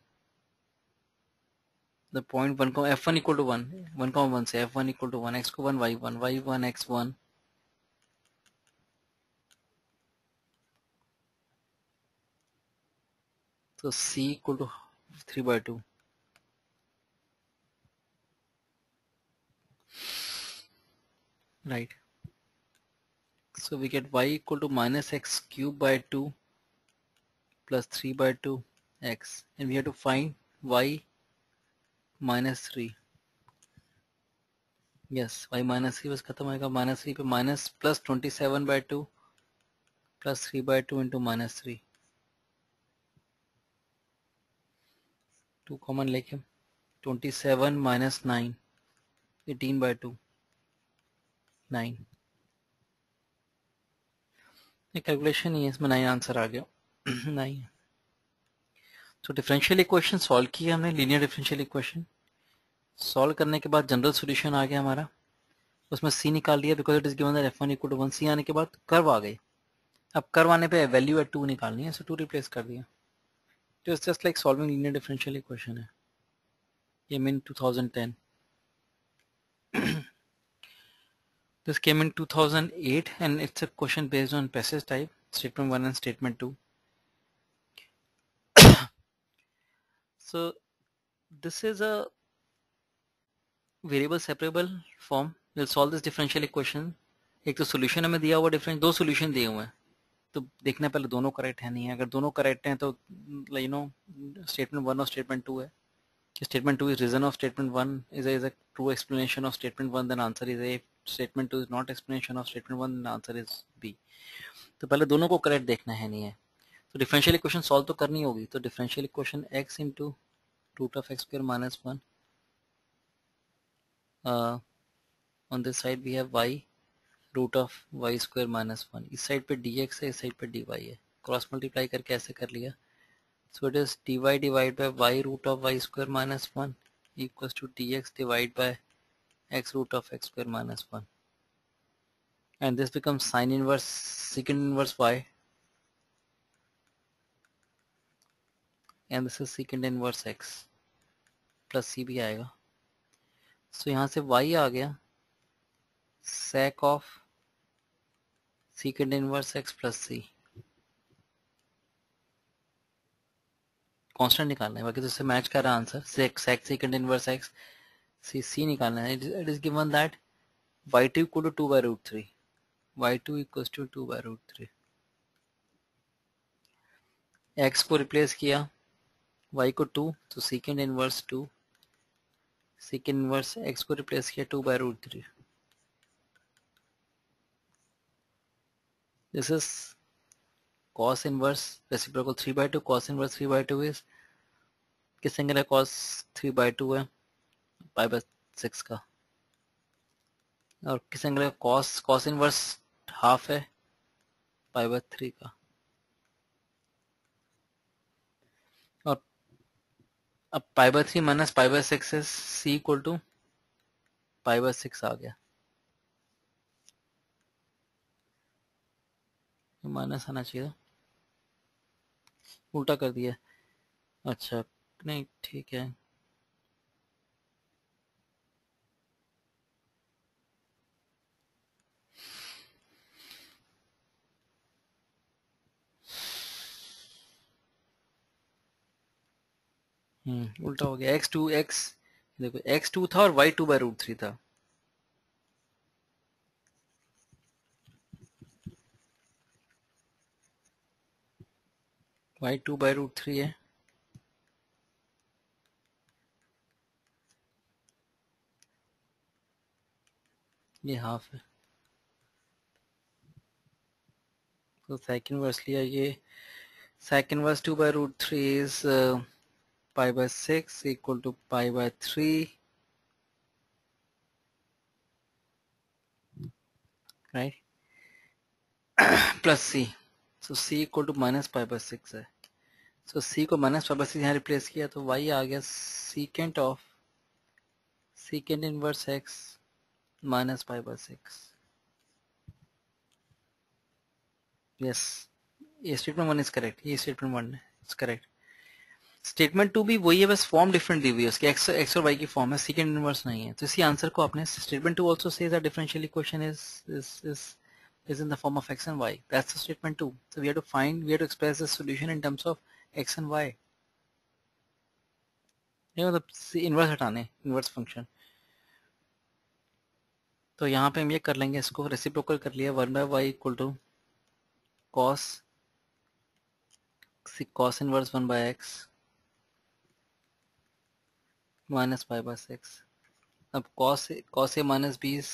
the point 1 f1 equal to 1 1 say f1 equal to 1 x को 1 y1 x1 so c equal to 3 by 2. Right. So we get y equal to minus x cube by 2 plus 3 by 2 x, and we have to find y minus 3. Yes, y minus 3 बस खत्म होएगा, minus 3 पे minus plus 27 by 2 plus 3 by 2 into minus 3. 2 common लेके 27 minus 9, 18 by 2, 9. ये calculation ही है, इसमें 9 answer आ गया. 9. तो डिफरेंशियल इक्वेशन सॉल्व किया हमने, लीनियर डिफरेंशियल इक्वेशन सॉल्व करने के बाद जनरल सॉल्यूशन आ गया हमारा, उसमें सी निकाल दिया because it is given that f1 equal to 1. C आने के बाद कर्व आ गई. अब कर्व आने पे वैल्यू एट 2 निकालनी है, सो 2 रिप्लेस कर दिया. तो it's just like solving linear differential equation है. ये mean 2010. This came in 2008 and it's a question based on passage type, statement 1 and statement 2. So this is a variable separable form. We'll solve this differential equation. एक तो solution हमें दिया हुआ different, दो solution दिए हुए हैं, तो देखना पहले दोनों correct है नहीं है. अगर दोनों correct हैं तो you know statement 1 और statement 2 है. Statement 2 is reason of statement 1 is a true explanation of statement 1, then answer is A. Statement 2 is not explanation of statement 1, then answer is B. तो पहले दोनों को करेक्ट देखना है नहीं है. तो डिफरेंशियल इक्वेशन सॉल्व तो करनी होगी. तो differential equation x into root of x square minus 1, on this side we have y root of y square minus 1. इस साइड पे dx है, इस साइड पे dy है. क्रॉस मल्टीप्लाई करके ऐसे कर लिया. So it is dy divide by y root of y square minus 1 equals to dx divide by x root of x square minus 1, and this becomes sin inverse secant inverse y, and this is secant inverse x plus c भी आएगा. So यहाँ से y आ गया sec of secant inverse x plus c. Constant निकालना है, बाकी तो इससे मैच कर रहा है answer. sec secant inverse x c निकालना है. It is given that y2 equal to 2 by root 3. y2 equals to 2 by root 3. x को रिप्लेस किया, y को 2, तो secant inverse 2. secant inverse x को रिप्लेस किया 2 by root 3. This is cos inverse reciprocal 3 by 2. cos inverse 3 by 2 is किस angle है? cos 3 by 2 है पाई by 6 का. और किस एंगल है? cos inverse हाफ है पाई बाय 3 का. और अब pi by 3 minus pi by 6 है c equal to pi by 6 आ गया. माइनस आना चाहिए, उल्टा कर दिया. अच्छा नहीं ठीक है. उल्टा हो गया. x देखो x2 था और y2 बाय रूट 3 था. y2 बाय रूट 3 है, ये हाफ है. तो सेकंड इनवर्स लिया, ये second inverse 2 by root 3 is pi by 6 equal to pi by 3, right, plus c. So c equal to minus pi by 6 है. सो c को minus pi by 6 यहाँ replace किया तो y आ गया secant of secant inverse x minus pi by 6. Yes, ये statement 1 is correct. ये statement 1 है, इट्स करेक्ट. स्टेटमेंट 2 भी वही है, बस फॉर्म डिफरेंट दी हुई है उसकी. एक्स और वाई की फॉर्म है, सेकंड इनवर्स नहीं है. तो इसी आंसर को आपने statement 2 also says that differential equation is in the form of x and y. That's the statement 2. So we have to express the solution in terms of x and y. ये मतलब inverse हटाने, inverse function. तो यहाँ पे हम ये कर लेंगे, इसको रेसिप्रोकल कर लिया, 1/y equal to cos cos inverse 1/x minus y/6। अब cos A minus B is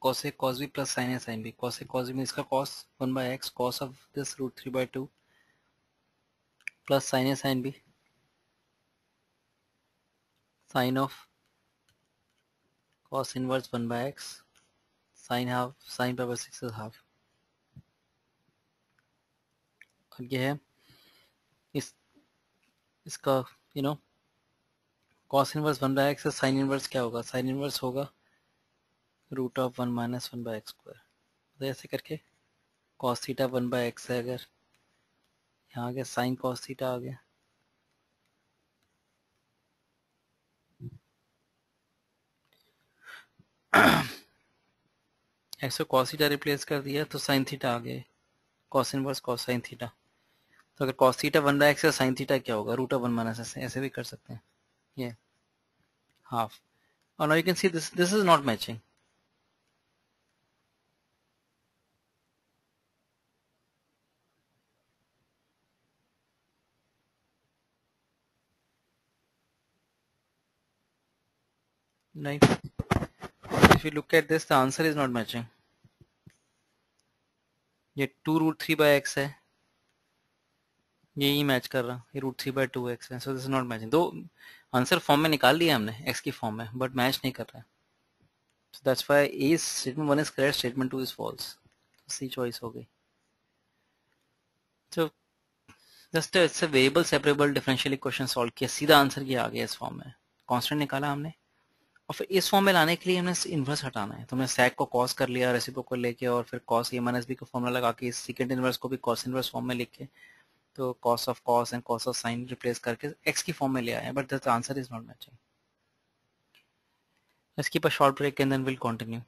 cos A cos B plus sine A sine B. Cos A cos B इसका cos 1/x cos of this √3/2 plus sine A sine B sine of cos inverse 1/x sin half sin pi/6 is half। और ये है इस इसका you know cos inverse 1/x से sin inverse क्या होगा, sin inverse होगा √1 माइनस 1/x²। तो ऐसे करके cos थीटा 1/x है, अगर यहाँ आ गया sin cos थीटा आ गया। ऐसे cos थीटा रिप्लेस कर दिया तो sin थीटा आ गया, cos inverse cos sin theta. तो अगर cos थीटा 1/x है sin थीटा क्या होगा, √1 माइनस, ऐसे भी कर सकते हैं, ये हाफ। और now you can see this is not matching. Right. If you look at this, the answer is not matching. ये 2√3/x है, यही मैच कर रहा, ये √3/2x है, सो दिस इज नॉट मैचिंग। दो आंसर फॉर्म में निकाल लिया हमने x की फॉर्म में, बट मैच नहीं कर रहा है। So that's why a statement 1 is correct, statement 2 is false. C choice हो गई। तो just it's a variable separable differential equation solve किया, सीधा आंसर ये आ गया इस फॉर्म में, कांस्टेंट निकाला हमने। और फिर इस फॉर्म में लाने के लिए हमने इन्वर्स हटाना है, तो हमने sec को cos कर लिया रेसिप्रोकल लेके, और फिर cos a माइनस बी का फॉर्मूला लगा के सेकंड इन्वर्स को भी cos इन्वर्स फॉर्म में लिख के, तो cos of cos and cos of sin replace करके x की फॉर्म में ले आए, but the answer is not matching. Let's keep a short break and then will continue.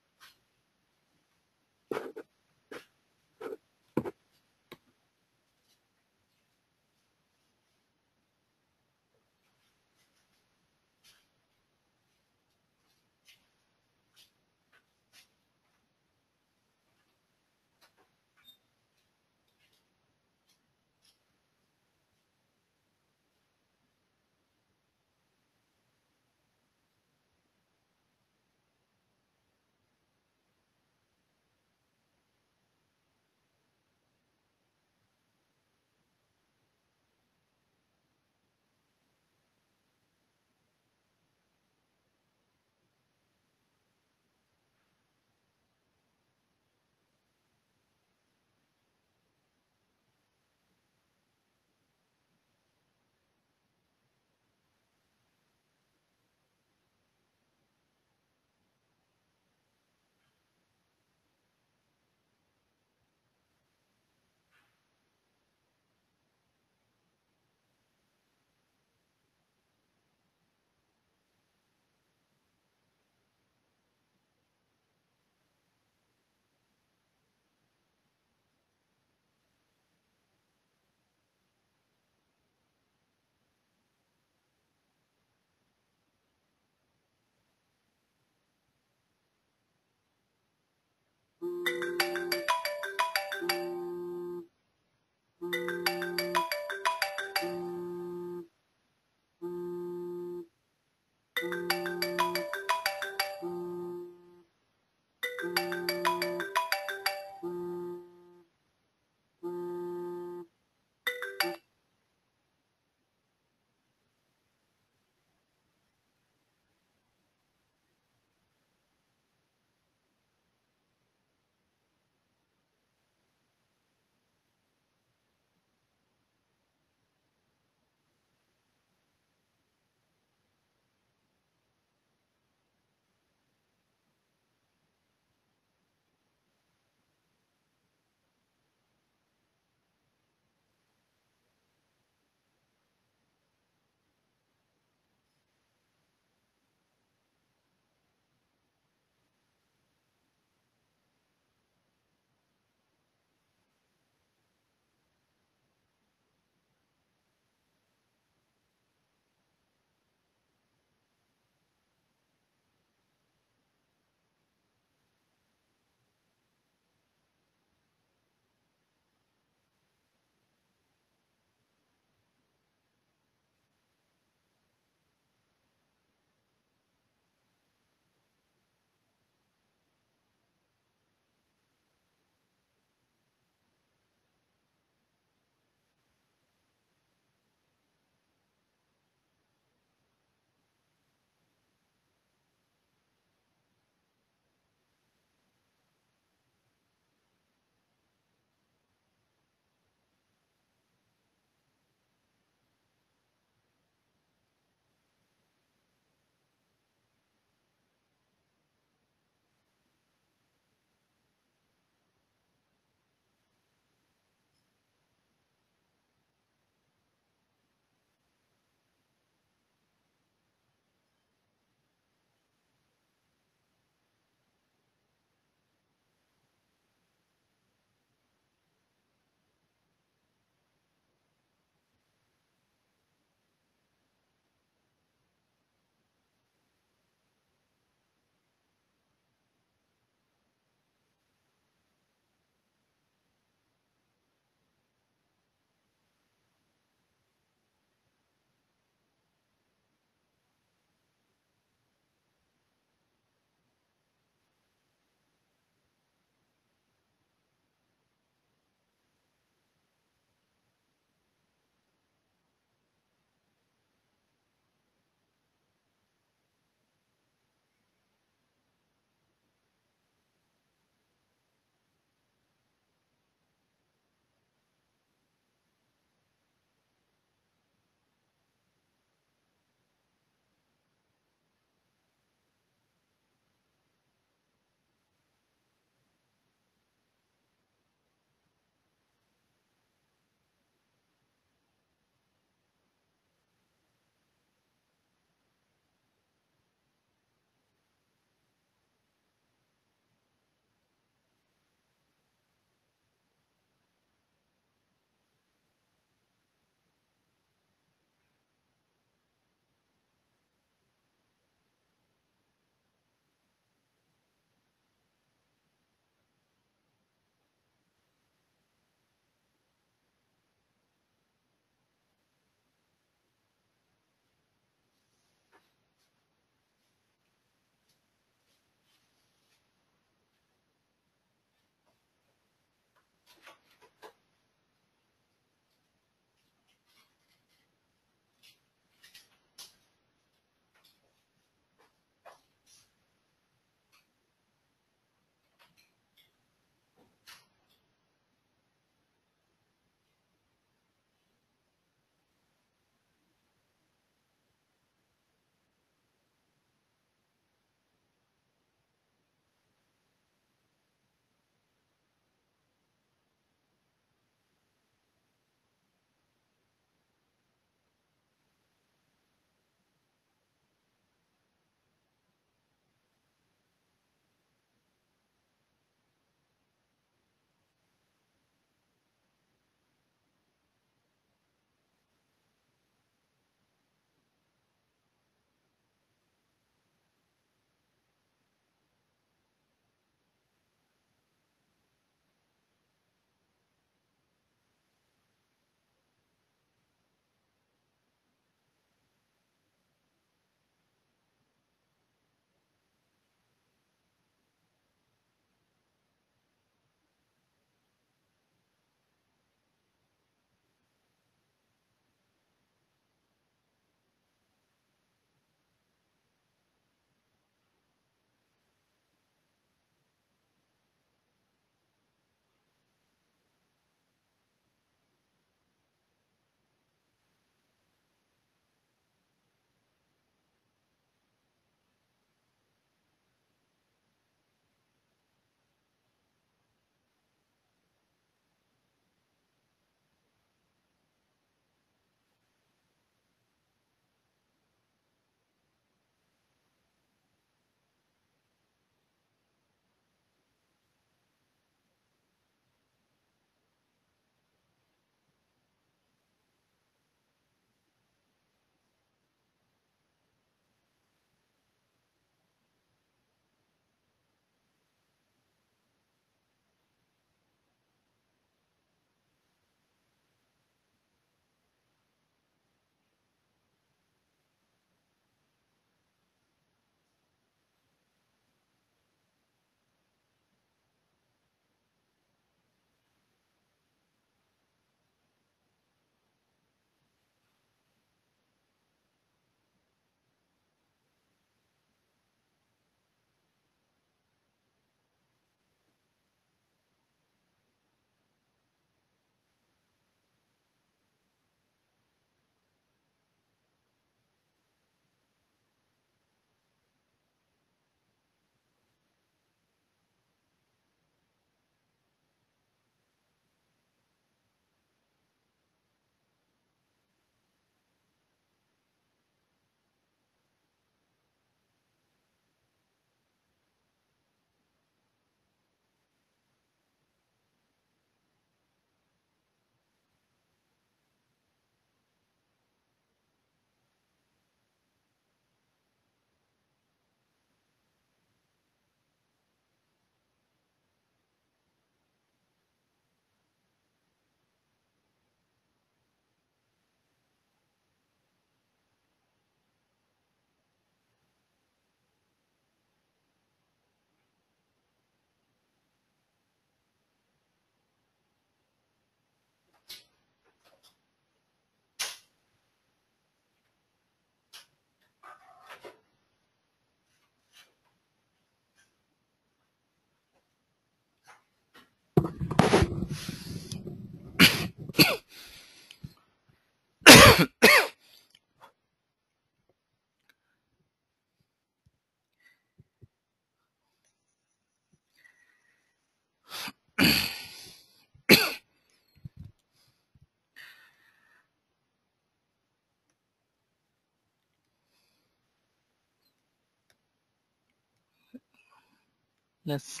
let's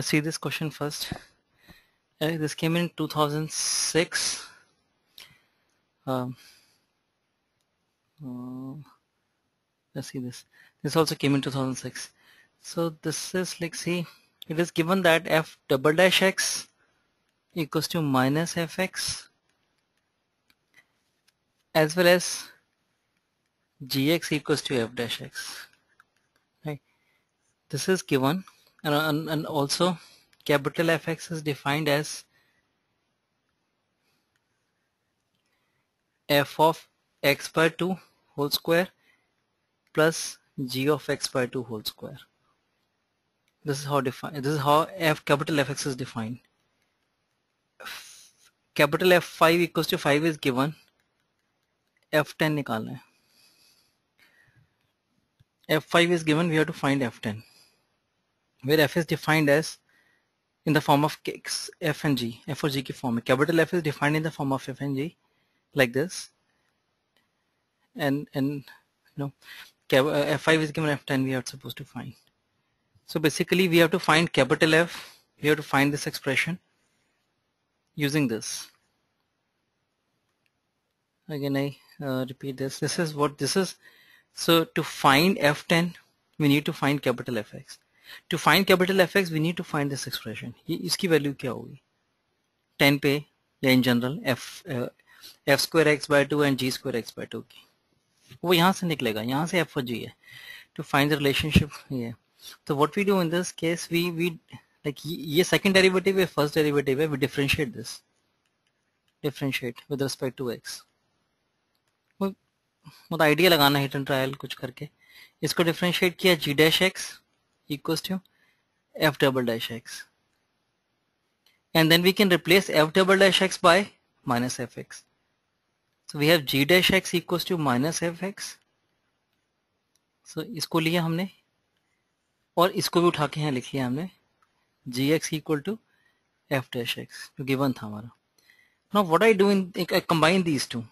see this question first. This came in 2006. Um, let's see this. This also came in 2006. So this is like, see, it is given that f double dash x equals to minus fx as well as gx equals to f dash x. Right. This is given, and also capital Fx is defined as f of x by 2 whole square plus g of x by 2 whole square. This is how f capital Fx is defined. Capital F5 equals to 5 is given. F10 निकालना है. F5 is given, we have to find F10, where F is defined as in the form of f and g. F or g की form में. Capital F is defined in the form of f and g like this, and you know, F5 is given, F10 we are supposed to find. So basically we have to find capital F, we have to find this expression using this. Again I repeat this. This is what this is. So to find F10 we need to find capital Fx. To find capital Fx we need to find this expression. इसकी value क्या होगी 10 पे या in general f square x by 2 and g square x by 2 की, वो यहाँ से निकलेगा, यहाँ से f और g है. To find the relationship here. So what we do in this case, we like ये second derivative है, first derivative है, we differentiate this. Differentiate with respect to x. मतलब आइडिया लगाना हिट एंड ट्रायल कुछ करके. इसको differentiate किया g dash x equals to f double dash x, and then we can replace f double dash x by minus fx. So we have g dash x equals to minus fx. So इसको लिया हमने और इसको भी उठा के यहाँ लिख लिया हमने gx equal to f dash x जो गिवन था हमारा. Now what I do in I combine these two,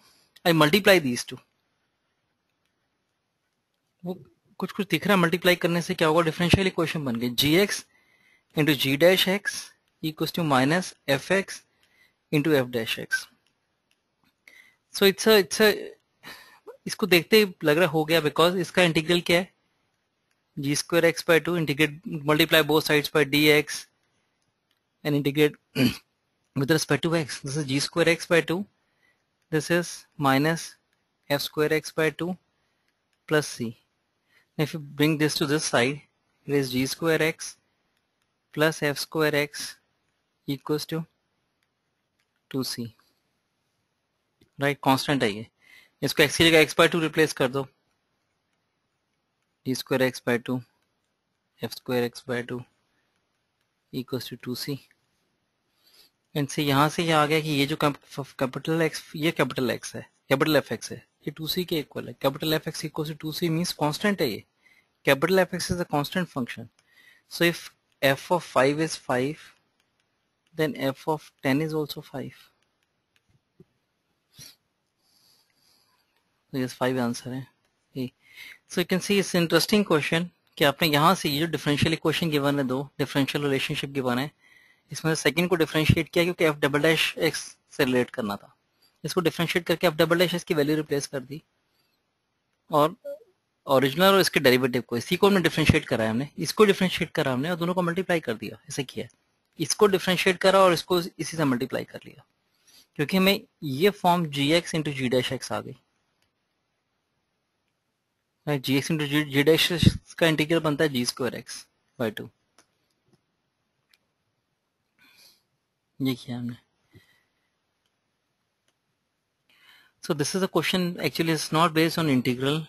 I multiply these two. वो कुछ कुछ दिख रहा है, मल्टीप्लाई करने से क्या होगा, डिफरेंशियल इक्वेशन बन गई gx into g dash x equals to minus f x into f dash x. So it's इसको देखते ही लग रहा हो गया, बिकॉज इसका इंटीग्रल क्या है g square x by 2 integrate multiply both sides by d x and integrate with respect to x. This is g square x by 2. This is minus f square x by 2 plus c. If you bring this to this side, it is g square x plus f square x equals to 2c. Right, constant है ये. इसको x की जगह x by 2 replace कर दो. g square x by 2 f square x by 2 equals to 2c. इनसे यहाँ से यह आ गया कि ये जो कैपिटल एक्स, ये कैपिटल एक्स है, कैपिटल एफ एक्स है, ये 2c के इक्वल है. Capital f x equal to 2c means constant है ये. Capital f x is a constant function. So if f of 5 is 5, then f of 10 is also 5. So yes, 5 answer है. So you can see it's interesting question कि आपने यहाँ से ये जो differential equation given है, दो डिफरेंशियल रिलेशनशिप गिवन है, इसमें सेकंड को डिफरेंशिएट किया क्योंकि एफ डबल डैश एक्स से रिलेट करना था. इसको डिफरेंशिएट करके एफ डबल डैश एक्स की वैल्यू रिप्लेस कर दी और ओरिजिनल और इसके डेरिवेटिव को, इसी को हमने डिफरेंशिएट करा है, हमने इसको डिफरेंशिएट करा हमने और दोनों को मल्टीप्लाई कर दिया. ऐसे किया, इसको डिफरेंशिएट करा और इसको इसी से मल्टीप्लाई कर लिया, क्योंकि हमें ये फॉर्म जी x into g dash x आ गई. जी एक्स इंटू जी डैश का इंटीग्रल बनता है जी स्क्वायर एक्स बाय 2. ये किया हमने. So this is a question, actually it's not based on integral.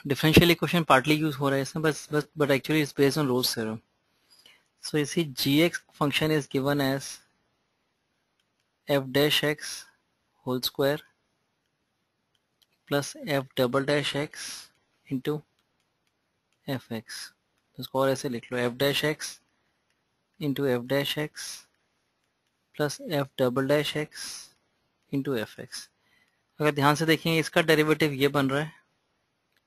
Differential equation partly use हो रहा है इसमें, but actually it's based on Rolle's theorem. So you see gx function is given as f dash x whole square plus f double dash x into fx. इसको और ऐसे लिख लो, f dash x into f dash x plus f double dash x into fx. अगर ध्यान से देखेंगे इसका derivative ये बन रहा है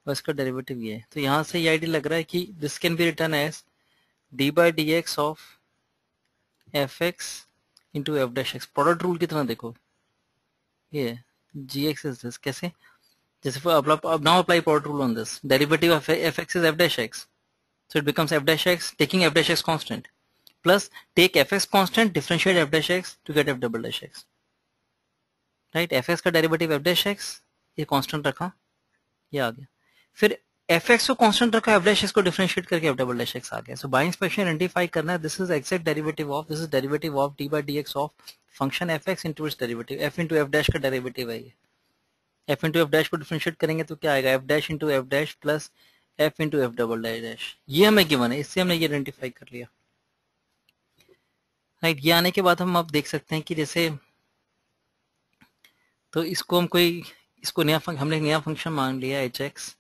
और इसका डेरिवेटिव ये है। तो यहाँ से ये आइडिया लग रहा है कि this can be return as d by d x of f x into f dash x. Product rule की तरह देखो, ये जी एक्स इज दिस, कैसे, जैसे अब now apply product rule on this, derivative of f x is F dash x, so it becomes f dash x taking f dash x constant plus take fx constant differentiate f dash x to get f double dash x, right? fx का derivative f dash x, ये constant रखा, ये आ गया, फिर fx को constant रखा, f dash x को डिफरेंशिएट करके f double dash x आ गया। सो बाय इंस्पेक्शन आइडेंटिफाई करना है, this is exact derivative of, this is derivative of d by dx of function fx into its derivative, f into f dash का derivative है ये, f into f dash को differentiate करेंगे तो क्या आएगा, f dash into f dash plus f into F double dash, ये हमें गिवन है, इससे हमने ये आइडेंटिफाई कर लिया, राइट। ये आने के बाद हम अब देख सकते हैं कि जैसे, तो इसको हम कोई, इसको नया हमने नया फंक्शन मान लिया h x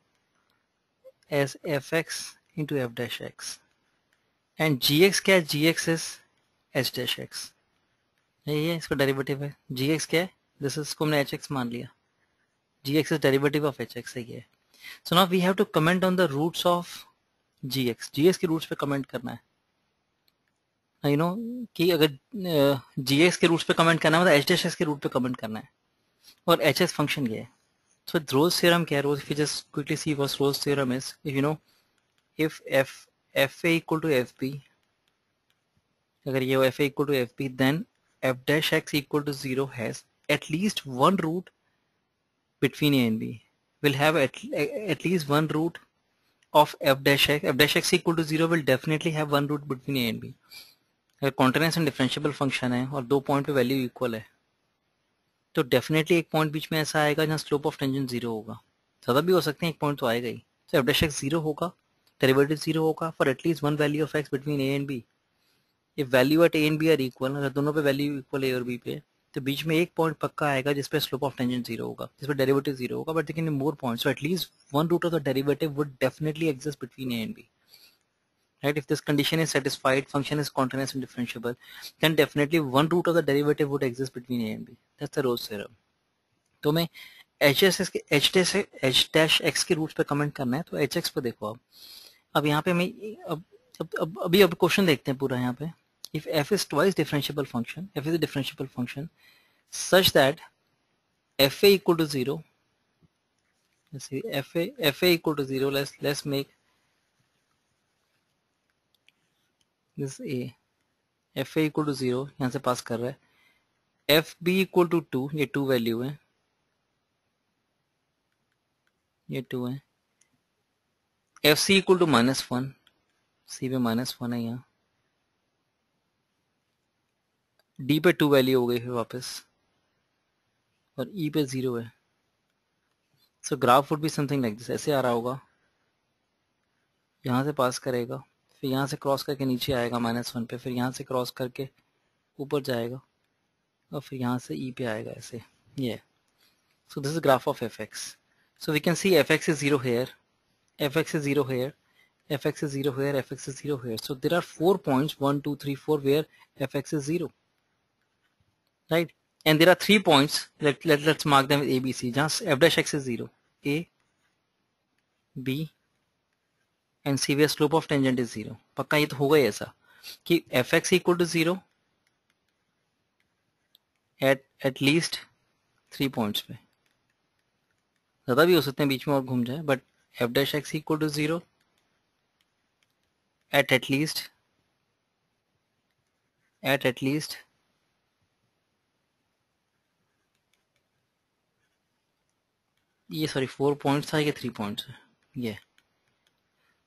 as f x into f dash x, and g x क्या है, g x is h dash x, यही है, इसका डेरिवेटिव है। जी एक्स क्या है, दिस इज, इसको हमने एच एक्स मान लिया, g x is derivative of h x है ये। So now we have to comment on the roots of g x, g x के रूट्स पे कमेंट करना है, यू नो कि अगर जी एक्स के रूट्स पे कमेंट करना है मतलब एच डैश एक्स के रूट पे कमेंट करना है, और एच एक्स फंक्शन ये है। सो रोज थ्योरम क्या है, Rolle's, if you just quickly see what Rolle's theorem is, if you know if f a equal to f b, अगर ये f a equal to f b, then f dash x equal to zero has at least one root between a and b, will have at least one root of f dash x, f dash x equal to 0 will definitely have one root between a and b। अगर continuous and differentiable function है और दो point पे value equal है, तो definitely एक point बीच में ऐसा आएगा जहाँ स्लोप ऑफ टेंजेंट जीरो होगा, ज़्यादा भी हो सकते हैं, एक पॉइंट तो आएगा ही। तो एफ डैश एक्स जीरो होगा, डेरिवेटिव जीरो होगा for at least one value of x between a and b. If value at a and b are equal, अगर दोनों पे वैल्यू इक्वल ए और बी पे, तो बीच में एक पॉइंट पक्का आएगा जिसपे स्लोप ऑफ टेंजेंट जीरो होगा, जिसपे डेरिवेटिव जीरो होगा, बट लेकिन more points, so at least one root of the derivative would definitely exist between a and b, right? If this condition is satisfied, function is continuous and differentiable, then definitely one root of the derivative would exist between a and b. That's the Rolle's theorem. तो मैं h dash x के roots पे comment करना है, तो hx पे देखो आप, अब यहाँ पे मैं अभी क्वेश्चन देखते हैं पूरा यहाँ पे। If f is twice differentiable function, f is a differentiable function such that fa equal to 0, let's see, fa equal to 0, let's make this a, fa equal to 0 यहाँ से पास कर रहा है, fb equal to 2, ये 2 value है, ये 2 है, fc equal to -1, c पे -1 है यहाँ, d पे 2 वैल्यू हो गई फिर वापस, और e पे 0 है। सो graph would be something like this, ऐसे आ रहा होगा, यहाँ से पास करेगा, फिर यहाँ से क्रॉस करके नीचे आएगा -1 पे, फिर यहाँ से क्रॉस करके ऊपर जाएगा, और फिर यहाँ से e पे आएगा, ऐसे ये। So this is graph of f x. So we can see f x is 0 here, f x is 0 here, f x is 0 here, f x is 0 here. So there are 4 points 1 2 3 4 where f x is 0, right? And there are 3 points, let's mark them with a b c, जहाँ f dash x is 0, a b and c where slope of tangent is 0। पक्का ये तो होगा ही ऐसा कि f x equal to 0 at least 3 points पे, ज़्यादा भी हो सकते हैं बीच में और घूम जाए, but f dash x equal to 0 at least ये सॉरी 4 पॉइंट्स था, ये 3 पॉइंट्स है ये।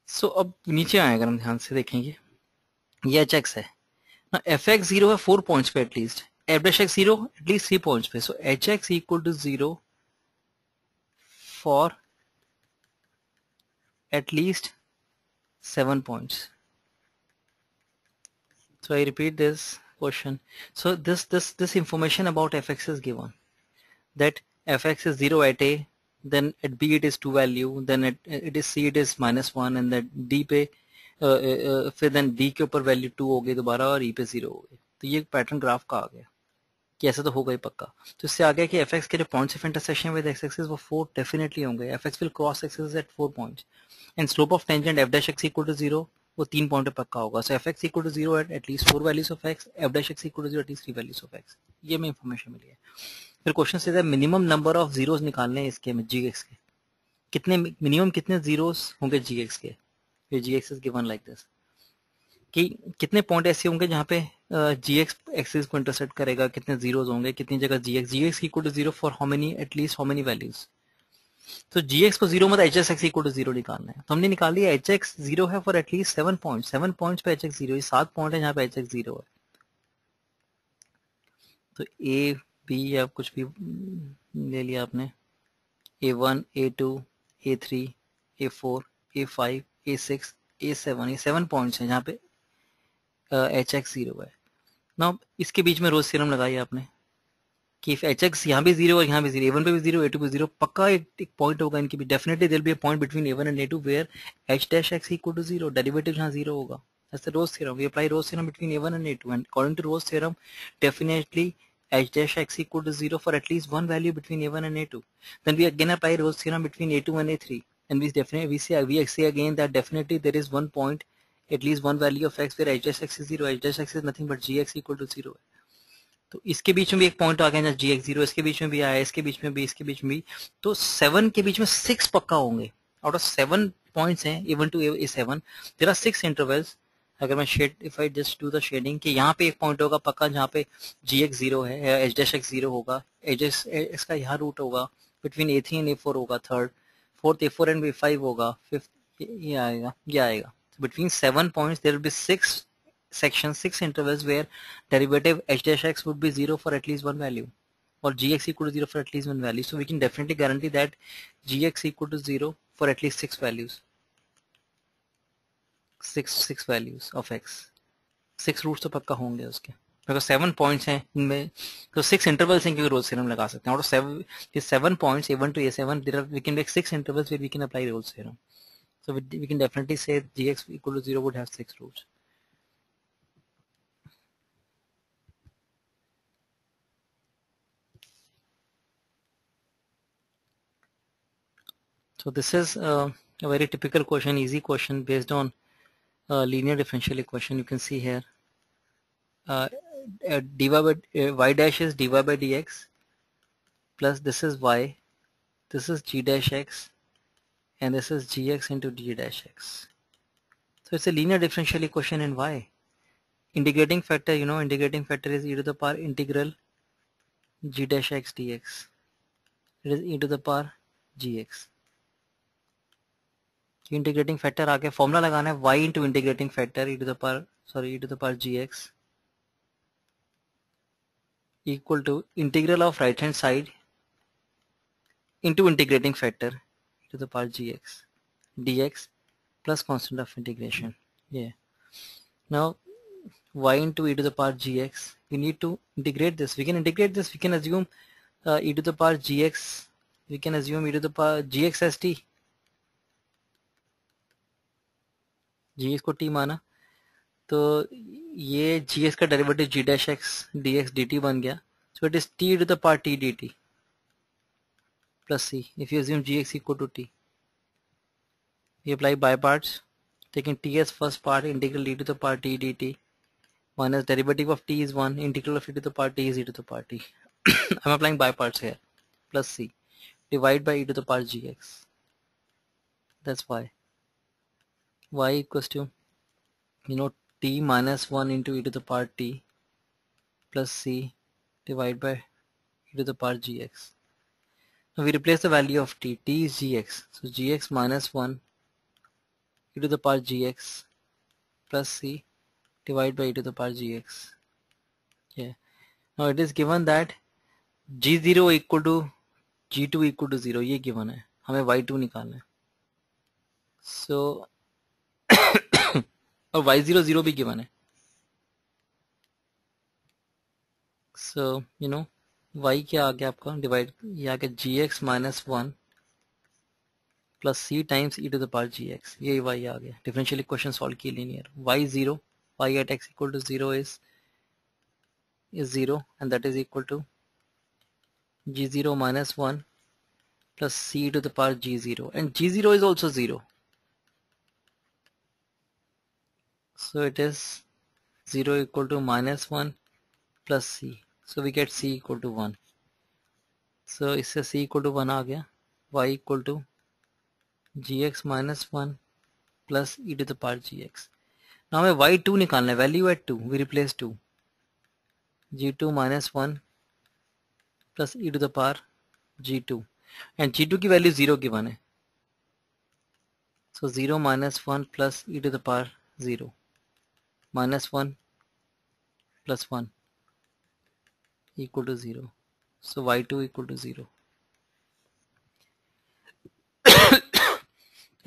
सो अब नीचे आएगा, हम ध्यान से देखेंगे, ये एच एक्स है ना, एफ एक्स 0 है 4 पॉइंट्स पे at least, f dash x 0 at least 3 points पे। So h x equal to 0 for at least 7 points. So I repeat this question. So this information about fx is given, that fx is 0 at a, then at b it is 2 value, then it is c it is -1, and that d पे फिर then d के ऊपर value 2 हो गई दोबारा, और e पे 0 हो गई। तो ये पैटर्न ग्राफ का आ गया, कि ऐसा तो होगा ही पक्का। तो इससे आ गया कि एफ एक्स के जो points of intersection with x axis वो 4 डेफिनेटली होंगे। F x will cross axis at 4 points and slope of tangent f dash x equal to 0 वो 3 पॉइंट पे पक्का होगा। So f x equal to 0 at least 4 values of x, f dash x equal to 0 at least 3 values of x. ये हमें information मिली है। फिर question से minimum number of zeros निकालने हैं इसके में जी एक्स के, कितने मिनिमम कितने जीरोस होंगे जी एक्स के। G x is given like this कि कितने पॉइंट ऐसे होंगे जहाँ पे जी एक्स एक्सिस को इंटरसेक्ट करेगा, कितने जीरोस होंगे, कितनी जगह g x equal to 0 for how many at least how many values. तो जी एक्स को 0 मतलब h s x equal to 0 निकालना है। तो हमने निकाल लिया एच एक्स 0 है फॉर एटलीस्ट 7 पॉइंट, 7 पॉइंट्स पे एच एक्स 0, ये 7 पॉइंट है जहाँ पे एच एक्स 0 है। तो ए बी या कुछ भी ले लिया आपने, A1, A2, A3, A4, A5, A6, A7, ये 7 पॉइंट्स हैं जहाँ पे एच एक्स 0 है ना। इसके बीच में रोज थ्योरम लगाई आपने कि एच एक्स यहाँ भी 0 और यहाँ भी 0, A1 पे भी 0, A2 पे 0, पक्का एक पॉइंट होगा इनके भी। Definitely there be a point between A1 and A2 where h dash x equal to 0, derivative यहाँ 0 होगा। That's the Ross theorem. We apply Ross theorem between A1 and A2, and according to Ross theorem, definitely h dash x equal to 0 for at least one value between A1 and A2. Then we again apply Ross theorem between A2 and A3, and we say again that definitely there is one point, at least one value of x where h dash x is 0. H dash x is nothing but gx equal to 0 है। तो इसके बीच में भी एक point आ गया ना जी x 0, इसके बीच में भी आया, इसके बीच में भी, इसके बीच में भी। तो 7 के बीच में 6 पक्का होंगे। आउट ऑफ 7 पॉइंट्स हैं A1 to A7, there are 6 intervals. अगर मैं shade, if I just do the shading कि यहाँ पे एक पॉइंट होगा पक्का जहाँ पे जी एक्स 0 है, एच डैश एक्स 0 होगा, एच एक्स का यहाँ रूट होगा, बिटवीन A3 एंड A4 होगा third, fourth A4 and A5 होगा, फिफ्थ ये आएगा, ये आएगा। Between 7 points there will be 6 section 6 intervals where derivative h dash x would be 0 for at least one value, or gx equal to 0 for at least one value. So we can definitely guarantee that gx equal to 0 for at least 6 values, 6 values of x, 6 roots तो पक्का होंगे उसके, because 7 points हैं इनमें, तो 6 intervals हैं क्योंकि Rolle's theorem लगा सकते हैं। Out of 7 points A1 to A7 there are, we can make 6 intervals where we can apply Rolle's theorem. So we can definitely say gx equal to 0 would have 6 roots. So this is a very typical question, easy question based on linear differential equation. You can see here dy by y dash is dy by dx plus this is y, this is g dash x, and this is gx into d dash x. So it's a linear differential equation in y. Integrating factor, you know, integrating factor is e to the power integral g dash x dx. It is e to the power gx. Integrating factor आके formula लगाना है y into integrating factor e to the power gx equal to integral of right hand side into integrating factor e to the power gx dx plus constant of integration. Yeah. Now y into e to the power gx, we need to integrate this. We can integrate this. We can assume e to the power gx. We can assume e to the power gx as t. gx को t माना तो ये gx का derivative g dash x dx dt बन गया. So it is t to the power t dt plus c if you assume gx equal to t. We apply by parts, taking t as first part, integral e to the power t dt minus derivative of t is 1, integral of e to the power t is e to the power t. I'm applying by parts here, plus c, divide by e to the power gx. That's why y equals to, you know, t minus 1 into e to the power t plus c divided by e to the power gx. Now we replace the value of t. T is gx, so gx minus 1 e to the power gx plus c divided by e to the power gx. Yeah. Now it is given that g0 equal to g2 equal to 0. ये given है, हमें y2 निकालना है. So और y0 0 भी given है. So you know y क्या आ गया आपका, डिवाइड ये आ गया gx minus 1 plus c times e to the power gx. ये y आ गया. डिफरेंशियल इक्वेशन सॉल्व की linear. y0, y at x equal to 0 is is 0 and that is equal to g0 minus 1 plus c to the power g0, and g0 is also 0. So it is 0 equal to minus 1 plus c. So we get c equal to 1. So इससे c equal to 1 आ गया. Y equal to gx minus 1 plus e to the power gx. Now हमें y2 निकालना है. Value at 2. We replace 2. g2 minus 1 plus e to the power g2. And g2 की value 0 की 1 है. So 0 minus 1 plus e to the power 0 minus 1 plus 1 equal to 0. So y2 equal to 0.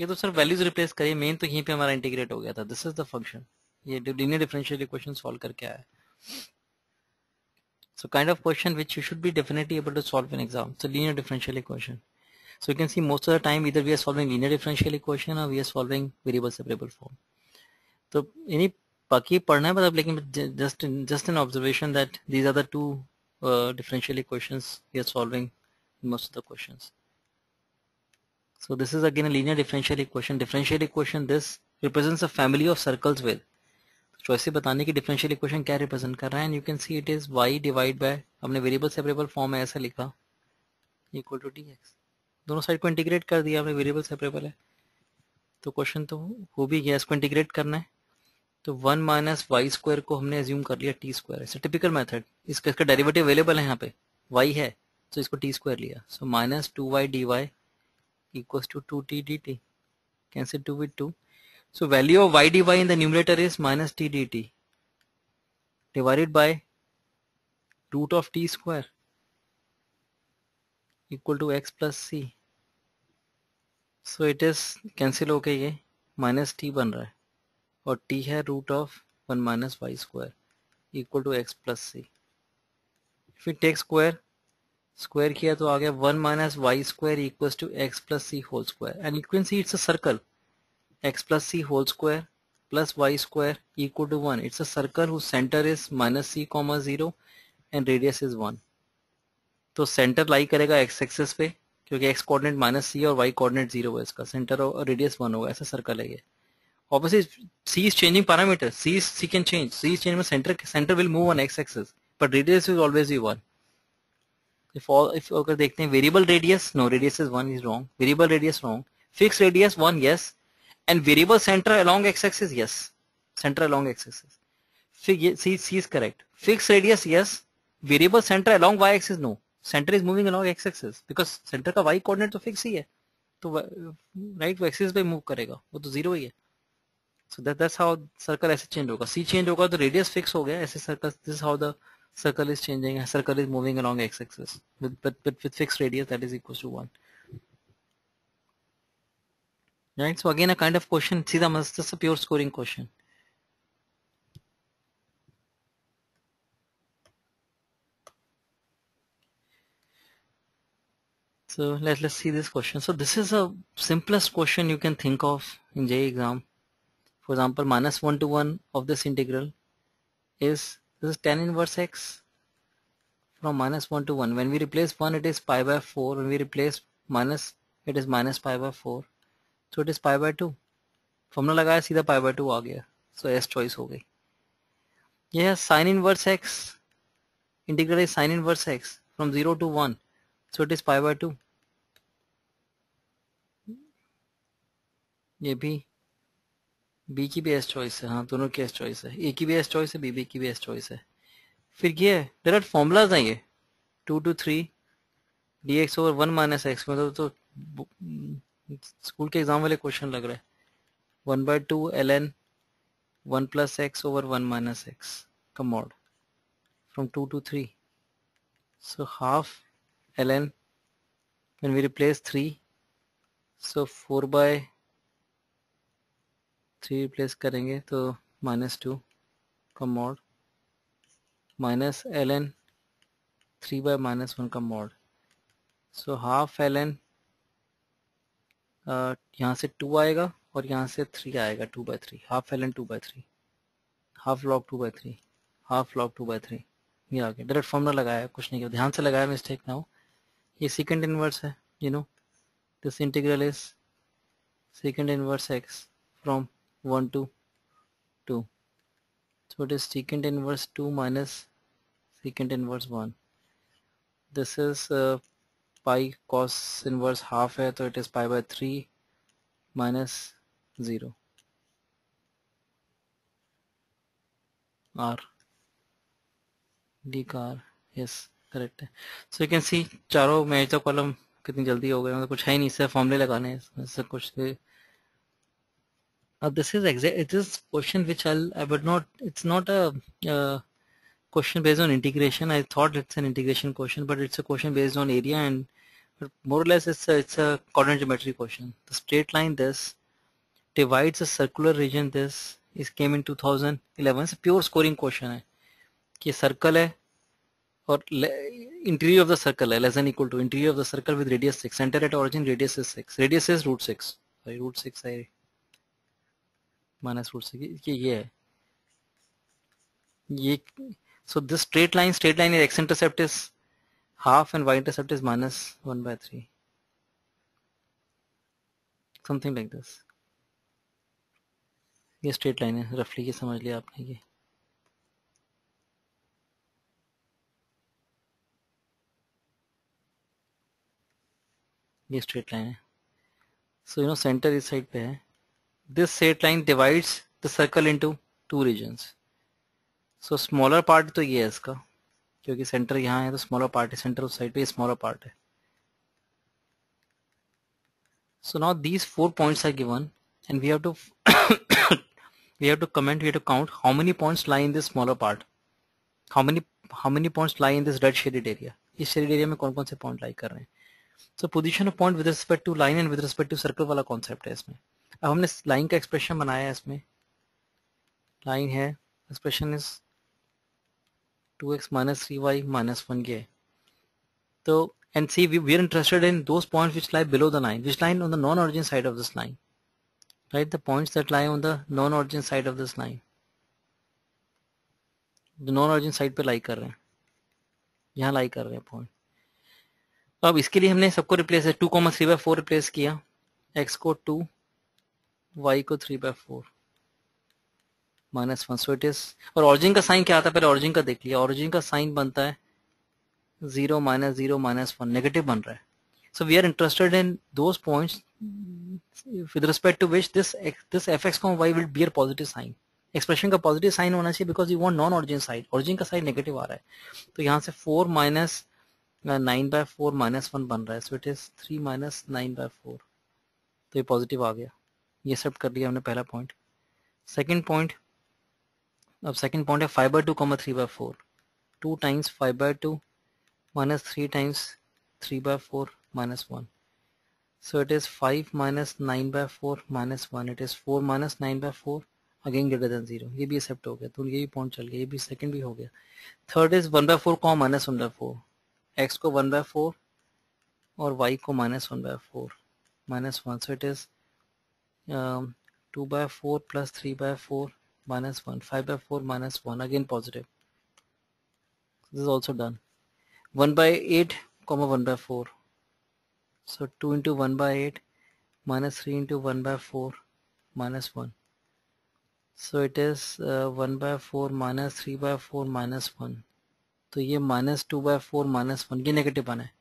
ये तो sir values replace करिए, main तो यहीं पे हमारा इंटीग्रेट हो गया था. This is the function. ये लीनियर डिफरेंशियल इक्वेशन सॉल्व करके आया है. So kind of question which you should be definitely able to solve in exam. So linear differential equation. So you can see most of the time either we are solving linear differential equation or we are solving variable separable form. तो इन्हीं बाकी पढ़ना है मतलब, लेकिन just an observation that these are the two differential equations we are solving in most of the questions. So this is again a linear differential equation. Differential equation, this represents a family of circles with. Choice से बताने की differential equation क्या represent कर रहा है, and you can see it is y divide by, हमने variable separable form में ऐसा लिखा, इक्वल टू dx. दोनों साइड को इंटीग्रेट कर दिया हमने, वेरिएबल सेपरेबल है तो क्वेश्चन तो हो भी गया. इसको इंटीग्रेट करना है तो 1 माइनस वाई स्क्वायर को हमने एज्यूम कर लिया टी स्क्वायर. ऐसा टिपिकल मेथड. इसका डेरिवेटिव अवेलेबल है यहाँ पे, y है तो इसको टी स्क्वायर लिया. So minus 2y dy equals to 2t dt. Cancel 2 with 2. So value of y dy in the numerator is minus t dt divided by root of t square equal to x plus c. So it is cancel हो के ये minus t बन रहा है और t है root of 1 minus y square equal to x plus c. If we take square किया तो आ गया 1 minus y square equals to x plus c whole square, and you can see it's a circle. X plus c whole square plus y square equal to 1. It's a circle whose center is minus c comma 0 and radius is 1. तो centre lie करेगा x axis पे क्योंकि x coordinate minus c और y coordinate 0 है. इसका centre और radius 1 होगा. ऐसा सर्कल है ये. Obviously c is changing parameter. c can change. c is changing, center will move on x axis but radius will always be 1. if अगर देखते हैं variable radius, no radius is 1 is wrong. Variable radius wrong. Fix radius 1 yes. And variable center along x-axis, yes. Center along x-axis. C is correct. Fixed radius, yes. Variable center along y-axis, no. Center is moving along x-axis because center का y coordinate तो fix ही है. तो right वो axis पे move करेगा, वो तो 0 ही है. So that's how circle ऐसे change होगा. C change होगा तो radius fix हो गया. ऐसे circle, this is how the circle is changing. Circle is moving along x-axis with fixed radius that is equals to 1. Right, so again a kind of question, सीधा मस्त, just a pure scoring question. So let's see this question. So this is a simplest question you can think of in JEE exam. For example, minus 1 to 1 of this integral is, this is tan inverse x from minus 1 to 1. When we replace 1 it is pi by 4. When we replace minus it is minus pi by 4. So it is pi by 2. Formula लगाया सीधा pi by 2 आ गया. So S choice हो गई. यह है sin inverse x. Integral is sin inverse x from 0 to 1. So it is pi by 2. ये भी B की भी S choice है. हाँ दोनों की S choice है. A की भी S choice है, B की भी S choice है. फिर ये डायरेक्ट फॉर्मूलाज हैं ये 2 to 3 dx over 1 minus x. मतलब तो स्कूल के एग्जाम वाले क्वेश्चन लग रहा है. 1 by 2 ln 1 plus x over 1 minus x का mod from 2 to 3. So half ln, when we replace 3, so 4 by 3 replace करेंगे तो -2 का mod माइनस ln 3 by -1 का mod. So half ln, यहाँ से 2 आएगा और यहाँ से 3 आएगा, 2 by 3. Half ln 2 by 3, half log 2 by 3, half log 2 by 3. ये आ गया, डायरेक्ट फॉर्मूला लगाया, कुछ नहीं किया, ध्यान से लगाया, मिस्टेक ना हो। ये सेकंड इनवर्स है, you know this integral is secant inverse x from 1 to 2. So it is secant inverse 2 minus secant inverse 1. This is pi cos inverse half है, तो it is pi by 3 minus 0 r d का r, yes correct है. So you can see चारों match the column कितनी जल्दी हो गए, मतलब कुछ है नहीं, इससे फॉर्मूले लगाने हैं, इससे कुछ this is exact, it is question which I would not, it's not a question based on integration. I thought it's an integration question, but it's a question based on area, and more or less it's a coordinate geometry question. The straight line this divides a circular region, this is came in 2011. It's a pure scoring question है कि circle है और interior of the circle है less than equal to interior of the circle with radius 6, center at origin radius is 6, radius is root 6, sorry root 6 I minus root 6, ये है ये. So this straight line is x intercept is half and y intercept is minus 1 by 3, something like this. ये straight line है roughly, ये समझ लिया आपने. ये straight line है. So you know center इस side पे है. This straight line divides the circle into two regions. So smaller part तो ये है इसका, क्योंकि center यहाँ है तो smaller part है, center उस side पे smaller part है. So now these 4 points are given and we have to we have to count how many points lie in this smaller part, how many points lie in this red shaded area. इस shaded area में कौन कौन से point lie कर रहे हैं. So position of point with respect to line and with respect to circle वाला concept है इसमें. अब हमने line का expression बनाया है इसमें. line है, expression is 2x minus 3y minus 1 ये. So and see we are interested in those points which lie below the line, which lie on the non-origin side of this line, right? The points that lie on the non-origin side of this line, the non-origin side पे lie कर रहे हैं, यहाँ lie कर रहे हैं point. अब इसके लिए हमने सबको रिप्लेस है 2, 3/4 रिप्लेस किया, x को 2, y को 3/4 -1. सो इट इज, और ऑरिजिन का साइन क्या आता है, पहले ऑरिजिन का देख लिया. ऑरिजिन का साइन बनता है 0 -0 -1, नेगेटिव बन रहा है. So we are interested in those points with respect to which this fx, y will bear positive sign. Expression का पॉजिटिव साइन होना चाहिए because you want non origin side, origin का साइन नेगेटिव आ रहा है. तो यहाँ से 4 - 9/4 -1 बन रहा है. सो इट इज 3 - 9/4, तो ये पॉजिटिव आ गया. ये सब कर लिया हमने पहला पॉइंट. सेकेंड पॉइंट, अब सेकेंड पॉइंट है 5/2, 3/4. 2 times 5/2 minus 3 times 3/4 -1. So it is 5 minus 9/4 -1. It is 4 minus 9/4 again greater than 0. ये भी एक्सेप्ट हो गया, तो ये भी पॉइंट चल गया, ये भी सेकंड भी हो गया. थर्ड इज 1/4 को -1/4, x को 1/4 और y को -1/4 -1. So it is 2/4 plus 3/4 -1, 5/4 -1, again positive. This is also done. 1/8, 1/4. So 2 into 1/8 minus 3 into 1/4 -1. So it is 1/4 minus 3/4 -1. तो ये -2/4 -1, ये नेगेटिव बना है.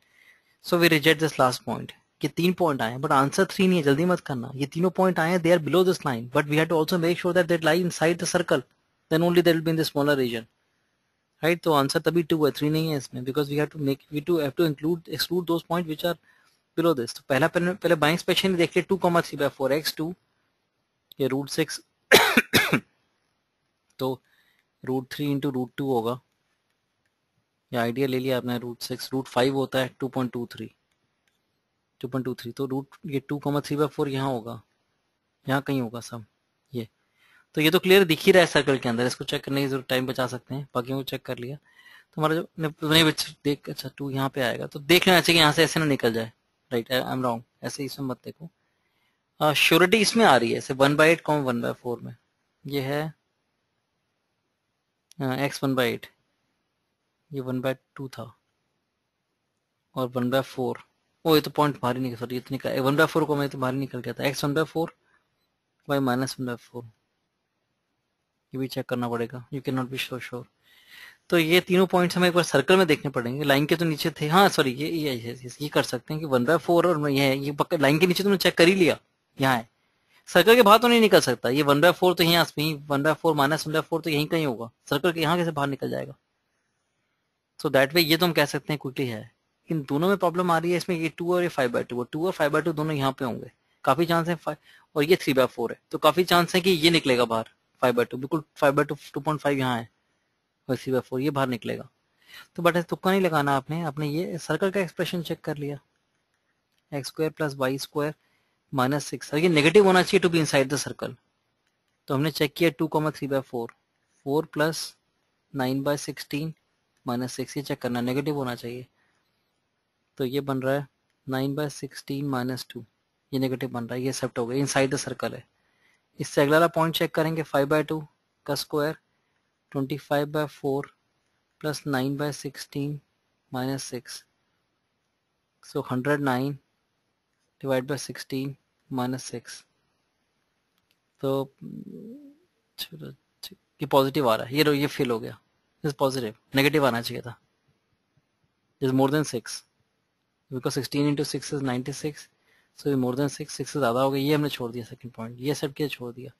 So we reject this last point. ये 3 पॉइंट आए हैं, बट आंसर 3 नहीं है, जल्दी मत करना. ये तीनों पॉइंट आए हैं, they are below this line, but we have to also make sure that they lie inside the circle. Then only they will be in the smaller region, right? तो आंसर तभी 2 है, 3 नहीं है इसमें, because we have to exclude those points which are below this. तो पहले buying expression देख लिया 2, 3/4 x2, ये √6 तो √3 into √2 होगा. ये आइडिया ले लिया आपने. √6 √5 होता है 2.23, तो ये 2, 3/4 यहाँ होगा, यहाँ कहीं होगा सब ये. तो ये तो क्लियर दिख ही रहा है सर्कल के अंदर, इसको चेक करने की जरूरत, टाइम बचा सकते हैं, बाकी को चेक कर लिया. तो हमारा जो नहीं देख, अच्छा 2 यहाँ पे आएगा, तो देख लेना चाहिए यहाँ से ऐसे ना निकल जाए, राइट? आई एम रॉन्ग, ऐसे इसमें मत देखो. श्योरिटी इसमें आ रही है ऐसे 1/8, 1/4 में. ये है x 1/8, ये 1/2 था और 1/4, ओ ये तो पॉइंट बाहर ही निकल, सॉरी इतनी का 1/4 को मैं तो बाहर ही निकल गया था, x 1/4 y -1/4, ये भी चेक करना पड़ेगा, you can not be sure sure. तो ये तीनों पॉइंट्स हमें एक बार सर्कल में देखने पड़ेंगे, लाइन के तो नीचे थे, हाँ सॉरी ये कर सकते हैं कि 1/4 और ये पक्का लाइन के नीचे तुमने चेक कर ही लिया, यहाँ है, सर्कल के बाहर तो नहीं निकल सकता, ये 1/4 तो यहाँ 1/4 -1/4 तो यहीं कहीं होगा, सर्कल के यहाँ कैसे बाहर निकल जाएगा। सो दैट वे ये तो हम कह सकते हैं क्विकली है, लेकिन दोनों में प्रॉब्लम आ रही है इसमें, ये 2 और ये 5/2, और 2 और 5/2 दोनों यहाँ पे होंगे, काफी चांस है और ये 3/4 है, तो काफी चांस है कि ये निकलेगा बाहर 5/2, बिल्कुल 5/2 2.5 यहाँ है और 3/4 ये बाहर निकलेगा। तो बट तुक्का नहीं लगाना आपने, आपने ये सर्कल का एक्सप्रेशन चेक कर लिया, x² + y² -6, ये नेगेटिव होना चाहिए to be inside the circle, तो हमने चेक किया 2, 3/4, 4 + 9/16 -6, ये चेक करना, नेगेटिव होना चाहिए, तो ये बन रहा है 9/16 - 2, ये नेगेटिव बन रहा है, ये एक्सेप्ट हो गया, इनसाइड द सर्कल है। इससे अगला पॉइंट चेक करेंगे, 5/2 का स्क्वायर 25/4 + 9/16 -6, so 109 डिवाइड बाय 16 -6, तो चलो ये पॉजिटिव आ रहा है, ये फेल हो गया, इज पॉजिटिव, नेगेटिव आना चाहिए था, is more than 6, because 16 × 6 is 96, सो ये मोर देन 6, 6 से ज़्यादा हो गया, ये हमने छोड़ दिया सेकंड पॉइंट, ये सब किया छोड़ दिया,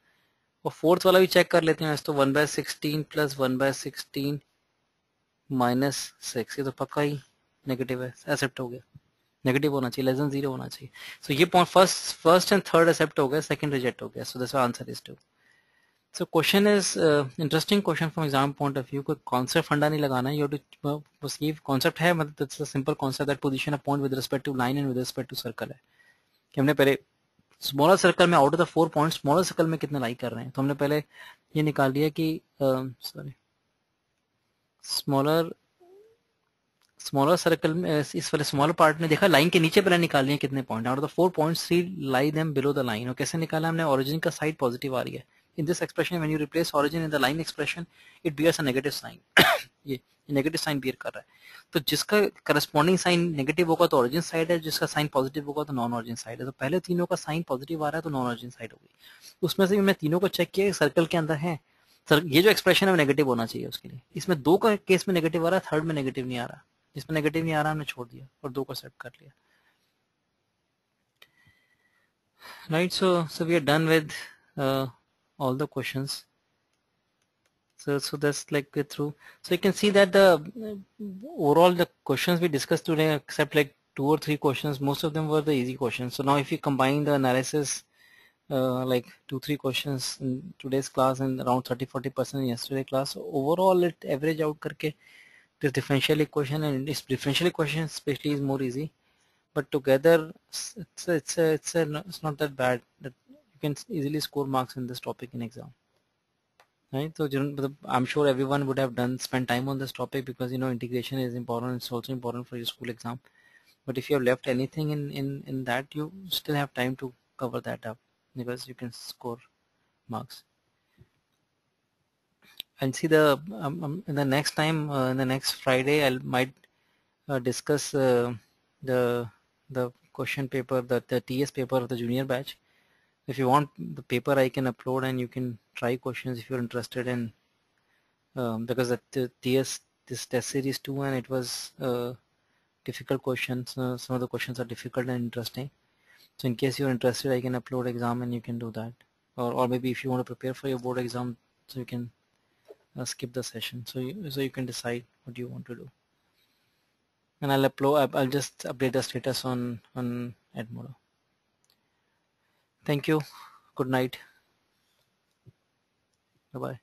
और फोर्थ वाला भी चेक कर लेते हैं, तो 1/16 + 1/16 -6, ये तो पक्का ही नेगेटिव है, एक्सेप्ट हो गया, नेगेटिव होना चाहिए, <0 होना चाहिए, सो ये point first and third except हो गया, सेकंड रिजेक्ट हो गया, so that's answer is 2। So question is interesting question from exam point of view, कोई concept फंडा नहीं लगाना है, you have to बस ये concept है, मतलब that's a simple concept that position a point with respect to line and with respect to circle है, कि हमने पहले स्मॉलर सर्कल में out of the 4 point smaller circle में कितने लाई कर रहे हैं, तो हमने पहले ये निकाल लिया कि सॉरी स्मॉलर स्मॉलर सर्कल में इस वाले स्मॉलर पार्ट में देखा लाइन के नीचे पहले निकाल लिए कितने point, out of the 4 points 3 lie them below the line, और कैसे निकाला हमने, ओरिजिन का साइड पॉजिटिव आ रही है, in this expression when you replace origin in the line expression it bears a negative sign ये नेगेटिव साइन बियर कर रहा है, तो जिसका करस्पॉन्डिंग साइन नेगेटिव होगा तो ओरिजिन साइड है, जिसका साइन पॉजिटिव होगा तो नॉन ओरिजिन साइड है, तो पहले तीनों का साइन पॉजिटिव आ रहा है तो नॉन ओरिजिन साइड होगी, उसमें से भी मैं तीनों को चेक किया सर्कल के अंदर है, सर ये जो एक्सप्रेशन है वो नेगेटिव होना चाहिए उसके लिए, इसमें 2 का केस में नेगेटिव आ रहा है, थर्ड में नेगेटिव नहीं आ रहा, जिसमें नेगेटिव नहीं आ रहा हमने छोड़ दिया और 2 को सेट कर लिया, right. So we are done with all the questions, so that's like go through, so you can see that the overall the questions we discussed today, except like 2 or 3 questions, most of them were the easy questions. So now if you combine the analysis, like 2-3 questions in today's class and around 30-40% in yesterday class, so overall it average out karke this differential equation, and this differential equation especially is more easy, but together it's not that bad, that you can easily score marks in this topic in exam, right? So I'm sure everyone would have spent time on this topic, because you know integration is important, it's also important for your school exam, but if you have left anything in that, you still have time to cover that up, because you can score marks. And see the in the next time, in the next Friday, I might discuss the question paper, the TS paper of the junior batch. If you want the paper, I can upload and you can try questions if you're interested in, because the TS this test series 2, and it was difficult questions, some of the questions are difficult and interesting, so in case you're interested, I can upload exam and you can do that, or maybe if you want to prepare for your board exam, so you can skip the session, so you can decide what you want to do, and I'll just update the status on Edmodo. Thank you, good night, bye bye.